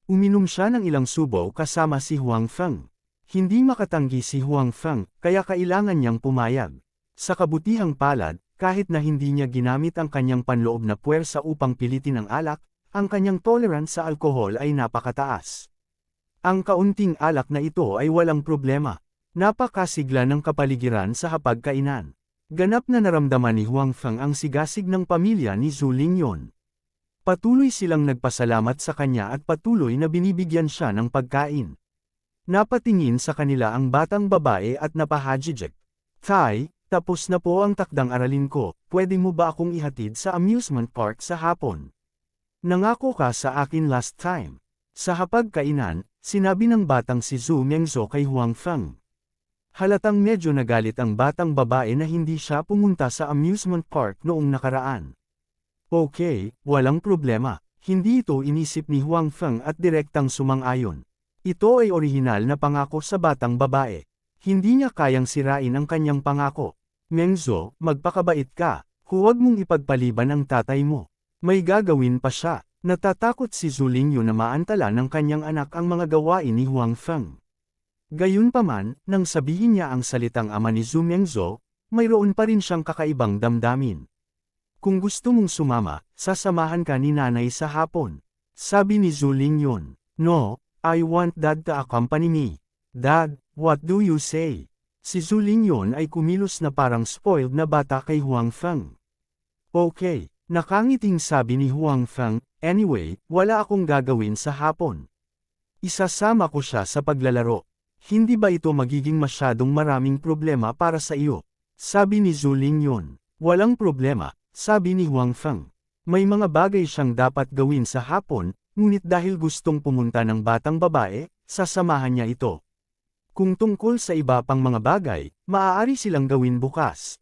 Uminom siya ng ilang subo kasama si Huang Feng. Hindi makatanggi si Huang Feng, kaya kailangan niyang pumayag. Sa kabutihang palad, kahit na hindi niya ginamit ang kanyang panloob na puwersa upang pilitin ang alak, ang kanyang tolerance sa alkohol ay napakataas. Ang kaunting alak na ito ay walang problema. Napakasigla ng kapaligiran sa hapagkainan. Ganap na naramdaman ni Huang Feng ang sigasig ng pamilya ni Zhu Lingyun. Patuloy silang nagpasalamat sa kanya at patuloy na binibigyan siya ng pagkain. Napatingin sa kanila ang batang babae at napahajijek. "Tay, tapos na po ang takdang aralin ko, pwede mo ba akong ihatid sa amusement park sa hapon? Nangako ka sa akin last time." Sa hapagkainan, sinabi ng batang si Zhu Mengzhou kay Huang Feng. Halatang medyo nagalit ang batang babae na hindi siya pumunta sa amusement park noong nakaraan. "Okay, walang problema." Hindi ito inisip ni Huang Feng at direktang sumang-ayon. Ito ay orihinal na pangako sa batang babae. Hindi niya kayang sirain ang kanyang pangako. "Mengzhou, magpakabait ka. Huwag mong ipagpaliban ang tatay mo. May gagawin pa siya." Natatakot si Zhu Lingyun na maantala ng kanyang anak ang mga gawain ni Huang Feng. Gayunpaman, nang sabihin niya ang salitang ama ni Zhu Mengzhou, mayroon pa rin siyang kakaibang damdamin. Kung gusto mong sumama, sasamahan ka ni nanay sa hapon. Sabi ni Zhu Lingyun. No, I want dad to accompany me. Dad, what do you say? Si Zhu Lingyun ay kumilos na parang spoiled na bata kay Huang Feng. Okay, nakangiting sabi ni Huang Feng, anyway, wala akong gagawin sa hapon. Isasama ko siya sa paglalaro. Hindi ba ito magiging masyadong maraming problema para sa iyo? Sabi ni Zhu Lingyun. Walang problema, sabi ni Huang Feng. May mga bagay siyang dapat gawin sa hapon, ngunit dahil gustong pumunta ng batang babae, sasamahan niya ito. Kung tungkol sa iba pang mga bagay, maaari silang gawin bukas.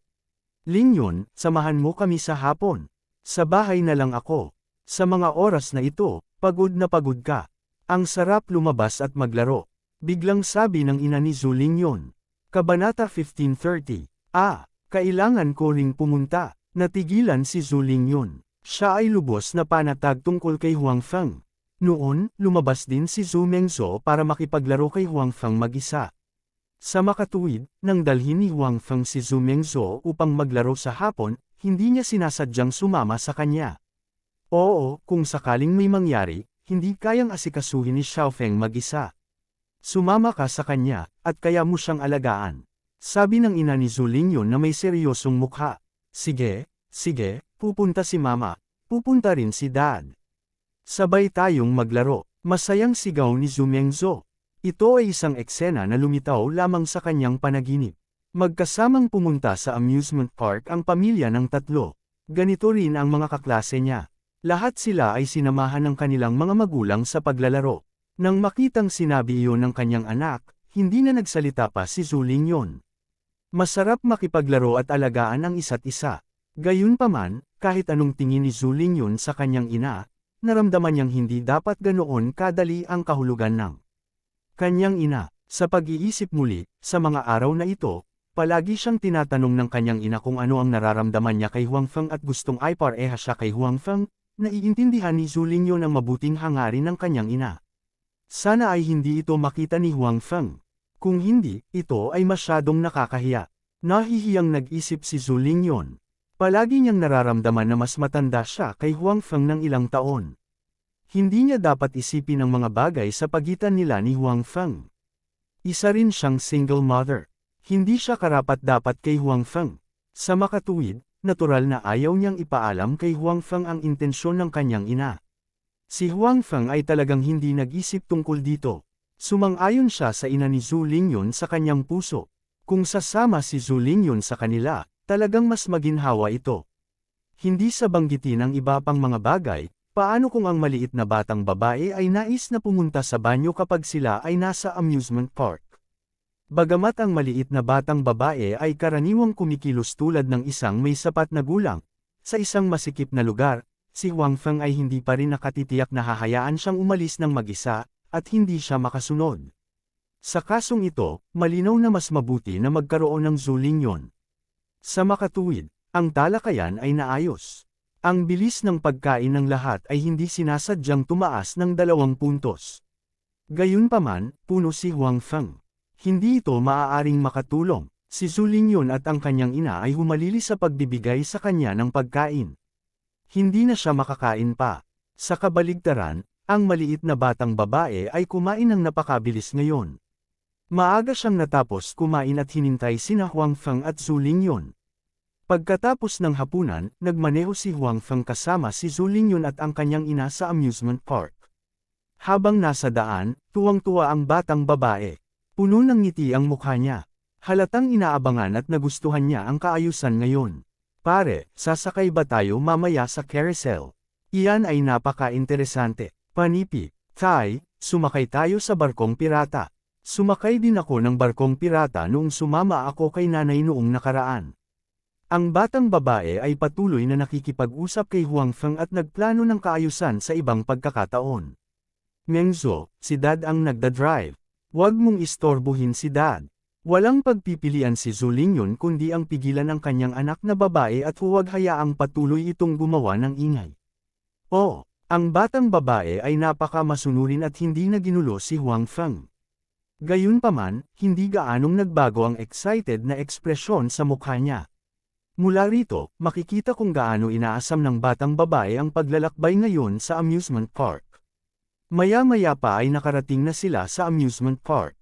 Lingyun, samahan mo kami sa hapon. Sa bahay na lang ako. Sa mga oras na ito, pagod na pagod ka. Ang sarap lumabas at maglaro. Biglang sabi ng ina ni Zhu Lingyun. Kabanata 1530. Kailangan ko ring pumunta. Natigilan si Zhu Lingyun. Siya ay lubos na panatag tungkol kay Huang Feng. Noon, lumabas din si Zhu Mengzhou para makipaglaro kay Huang Feng mag-isa. Sa makatuwid, nang dalhin ni Huang Feng si Zhu Mengzhou upang maglaro sa hapon, hindi niya sinasadyang sumama sa kanya. Oo, kung sakaling may mangyari, hindi kayang asikasuhin ni Xiaofeng mag-isa. Sumama ka sa kanya, at kaya mo siyang alagaan. Sabi ng ina ni Zhu Lingyun na may seryosong mukha. Sige, pupunta si mama, pupunta rin si dad. Sabay tayong maglaro, masayang sigaw ni Zhu Mengzhou. Ito ay isang eksena na lumitaw lamang sa kanyang panaginip. Magkasamang pumunta sa amusement park ang pamilya ng tatlo. Ganito rin ang mga kaklase niya. Lahat sila ay sinamahan ng kanilang mga magulang sa paglalaro. Nang makitang sinabi iyon ng kanyang anak, hindi na nagsalita pa si Zhu Lingyun. Masarap makipaglaro at alagaan ang isa't isa. Gayunpaman, kahit anong tingin ni Zhu Lingyun sa kanyang ina, naramdaman niyang hindi dapat ganoon kadali ang kahulugan ng kanyang ina. Sa pag-iisip muli, sa mga araw na ito, palagi siyang tinatanong ng kanyang ina kung ano ang nararamdaman niya kay Huang Feng at gustong ay pareha siya kay Huang Feng. Naiintindihan ni Zhu Lingyun ang mabuting hangarin ng kanyang ina. Sana ay hindi ito makita ni Huang Feng. Kung hindi, ito ay masyadong nakakahiya. Nahihiyang nag-isip si Zhu Lingyun. Palagi niyang nararamdaman na mas matanda siya kay Huang Feng ng ilang taon. Hindi niya dapat isipin ang mga bagay sa pagitan nila ni Huang Feng. Isa rin siyang single mother. Hindi siya karapat-dapat kay Huang Feng. Sa makatuwid, natural na ayaw niyang ipaalam kay Huang Feng ang intensyon ng kanyang ina. Si Huang Feng ay talagang hindi nag-isip tungkol dito. Sumang-ayon siya sa ina ni Zhu Lingyun sa kanyang puso. Kung sasama si Zhu Lingyun sa kanila, talagang mas maginhawa ito. Hindi sa banggitin ang iba pang mga bagay, paano kung ang maliit na batang babae ay nais na pumunta sa banyo kapag sila ay nasa amusement park? Bagamat ang maliit na batang babae ay karaniwang kumikilos tulad ng isang may sapat na gulang, sa isang masikip na lugar, si Huang Feng ay hindi pa rin nakatitiyak na hahayaan siyang umalis ng mag-isa, at hindi siya makasunod. Sa kasong ito, malinaw na mas mabuti na magkaroon ng Zhu Lingyun. Sa makatuwid, ang talakayan ay naayos. Ang bilis ng pagkain ng lahat ay hindi sinasadyang tumaas ng 2 puntos. Gayunpaman, puno si Huang Feng. Hindi ito maaaring makatulong. Si Zhu Lingyun at ang kanyang ina ay humalili sa pagbibigay sa kanya ng pagkain. Hindi na siya makakain pa. Sa kabaligtaran, ang maliit na batang babae ay kumain ng napakabilis ngayon. Maaga siyang natapos kumain at hinintay sina Huang Feng at Zhu Lingyun. Pagkatapos ng hapunan, nagmaneho si Huang Feng kasama si Zhu Lingyun at ang kanyang ina sa amusement park. Habang nasa daan, tuwang-tuwa ang batang babae. Puno ng ngiti ang mukha niya. Halatang inaabangan at nagustuhan niya ang kaayusan ngayon. Pare, sasakay ba tayo mamaya sa carousel? Iyan ay napaka-interesante. Panipi, Tay, sumakay tayo sa barkong pirata. Sumakay din ako ng barkong pirata noong sumama ako kay nanay noong nakaraan. Ang batang babae ay patuloy na nakikipag-usap kay Huang Feng at nagplano ng kaayusan sa ibang pagkakataon. Mengzhou, si Dad ang nagdadrive. Huwag mong istorbohin si Dad. Walang pagpipilian si Zhu Lingyun kundi ang pigilan ang kanyang anak na babae at huwag hayaang patuloy itong gumawa ng ingay. Ang batang babae ay napaka-masunurin at hindi na ginulo si Huang Feng. Gayunpaman, hindi gaanong nagbago ang excited na ekspresyon sa mukha niya. Mula rito, makikita kung gaano inaasam ng batang babae ang paglalakbay ngayon sa amusement park. Maya-maya pa ay nakarating na sila sa amusement park.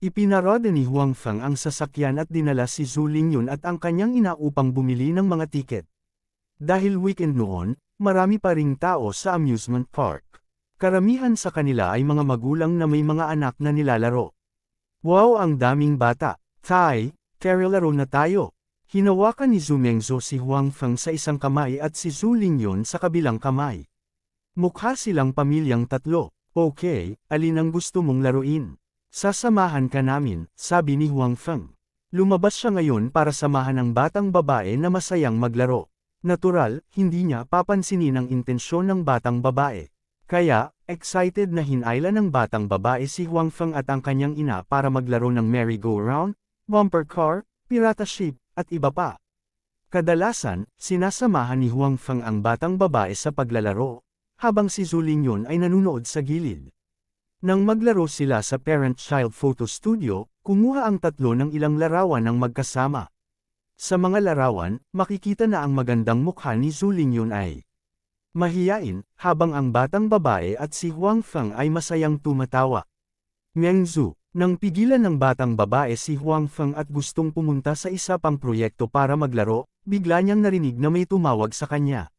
Ipinaroda ni Huang Feng ang sasakyan at dinala si Zhu Lingyun at ang kanyang ina upang bumili ng mga tiket. Dahil weekend noon, marami pa ring tao sa amusement park. Karamihan sa kanila ay mga magulang na may mga anak na nilalaro. Wow, ang daming bata. Tay, tara laro na tayo. Hinawakan ni Zhu Mengzhou si Huang Feng sa isang kamay at si Zhu Lingyun sa kabilang kamay. Mukha silang pamilyang tatlo. Okay, alin ang gusto mong laruin? Sasamahan ka namin, sabi ni Huang Feng. Lumabas siya ngayon para samahan ang batang babae na masayang maglaro. Natural, hindi niya papansinin ang intensyon ng batang babae. Kaya, excited na hinayla ng batang babae si Huang Feng at ang kanyang ina para maglaro ng merry-go-round, bumper car, pirata ship, at iba pa. Kadalasan, sinasamahan ni Huang Feng ang batang babae sa paglalaro, habang si Zhu Lingyun ay nanunood sa gilid. Nang maglaro sila sa parent-child photo studio, kumuha ang tatlo ng ilang larawan ng magkasama. Sa mga larawan, makikita na ang magandang mukha ni Zhu Lingyun ay mahiyain, habang ang batang babae at si Huang Feng ay masayang tumatawa. Mengzhu, nang pigilan ng batang babae si Huang Feng at gustong pumunta sa isa pang proyekto para maglaro, bigla niyang narinig na may tumawag sa kanya.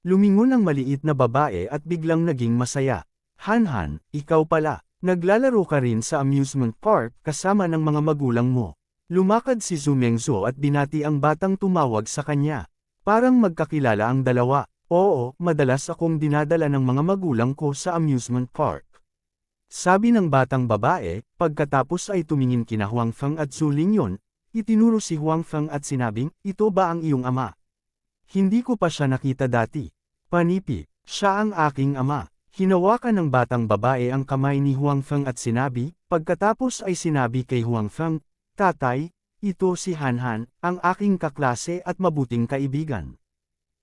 Lumingon ang maliit na babae at biglang naging masaya. Han, ikaw pala, naglalaro ka rin sa amusement park kasama ng mga magulang mo. Lumakad si Zhu Mengzhou at binati ang batang tumawag sa kanya. Parang magkakilala ang dalawa. Oo, madalas akong dinadala ng mga magulang ko sa amusement park. Sabi ng batang babae, pagkatapos ay tumingin kina Huang Feng at Zhu Lingyun, itinuro si Huang Feng at sinabing, ito ba ang iyong ama? Hindi ko pa siya nakita dati. Panipi, siya ang aking ama. Hinawakan ng batang babae ang kamay ni Huang Feng at sinabi, pagkatapos ay sinabi kay Huang Feng, Tatay, ito si Han, ang aking kaklase at mabuting kaibigan.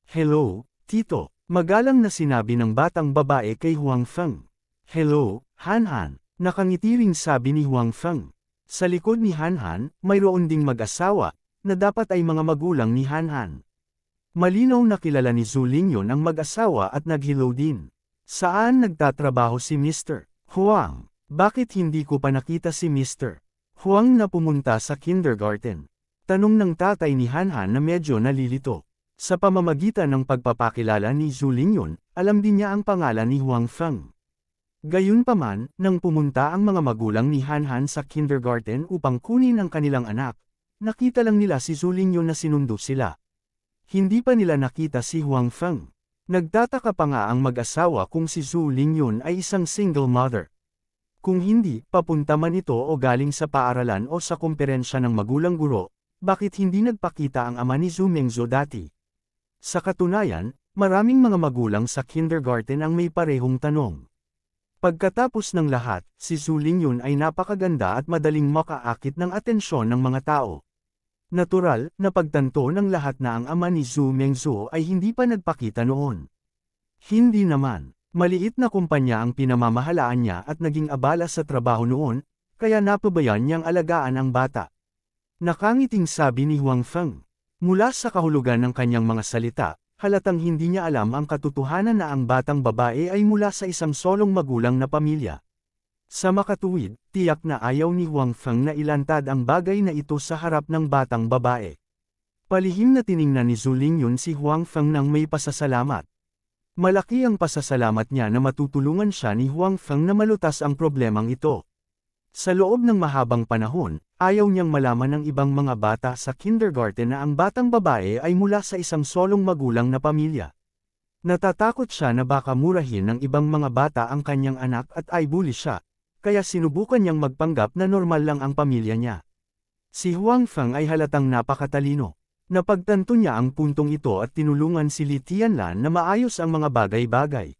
Hello, Tito, magalang na sinabi ng batang babae kay Huang Feng. Hello, Han, nakangiti ring sabi ni Huang Feng. Sa likod ni Han, mayroon ding mag-asawa, na dapat ay mga magulang ni Han. Malinaw na kilala ni Zhu Lingyun ang mag-asawa at nag-hello din. Saan nagtatrabaho si Mr. Huang? Bakit hindi ko pa nakita si Mr. Huang na pumunta sa kindergarten? Tanong ng tatay ni Han na medyo nalilito. Sa pamamagitan ng pagpapakilala ni Zhu Lingyun, alam din niya ang pangalan ni Huang Feng. Gayunpaman, nang pumunta ang mga magulang ni Han sa kindergarten upang kunin ang kanilang anak, nakita lang nila si Zhu Lingyun na sinundo sila. Hindi pa nila nakita si Huang Feng. Nagtataka pa nga ang mag-asawa kung si Zhu Lingyun ay isang single mother. Kung hindi, papunta man ito o galing sa paaralan o sa komperensya ng magulang guro, bakit hindi nagpakita ang ama ni Zhu Mengzhou dati? Sa katunayan, maraming mga magulang sa kindergarten ang may parehong tanong. Pagkatapos ng lahat, si Zhu Lingyun ay napakaganda at madaling makaakit ng atensyon ng mga tao. Natural, na pagtanto ng lahat na ang ama ni Zhu Mengzhou ay hindi pa nagpakita noon. Hindi naman, maliit na kumpanya ang pinamamahalaan niya at naging abala sa trabaho noon, kaya napabayaan niyang alagaan ang bata. Nakangiting sabi ni Huang Feng. Mula sa kahulugan ng kanyang mga salita, halatang hindi niya alam ang katotohanan na ang batang babae ay mula sa isang solong magulang na pamilya. Sa makatuwid, tiyak na ayaw ni Huang Feng na ilantad ang bagay na ito sa harap ng batang babae. Palihim na tiningnan ni Zhu Lingyun si Huang Feng nang may pasasalamat. Malaki ang pasasalamat niya na matutulungan siya ni Huang Feng na malutas ang problemang ito. Sa loob ng mahabang panahon, ayaw niyang malaman ng ibang mga bata sa kindergarten na ang batang babae ay mula sa isang solong magulang na pamilya. Natatakot siya na baka murahin ng ibang mga bata ang kanyang anak at ay bully siya, kaya sinubukan niyang magpanggap na normal lang ang pamilya niya. Si Huang Feng ay halatang napakatalino. Napagtanto niya ang puntong ito at tinulungan si Li Tianlan na maayos ang mga bagay-bagay.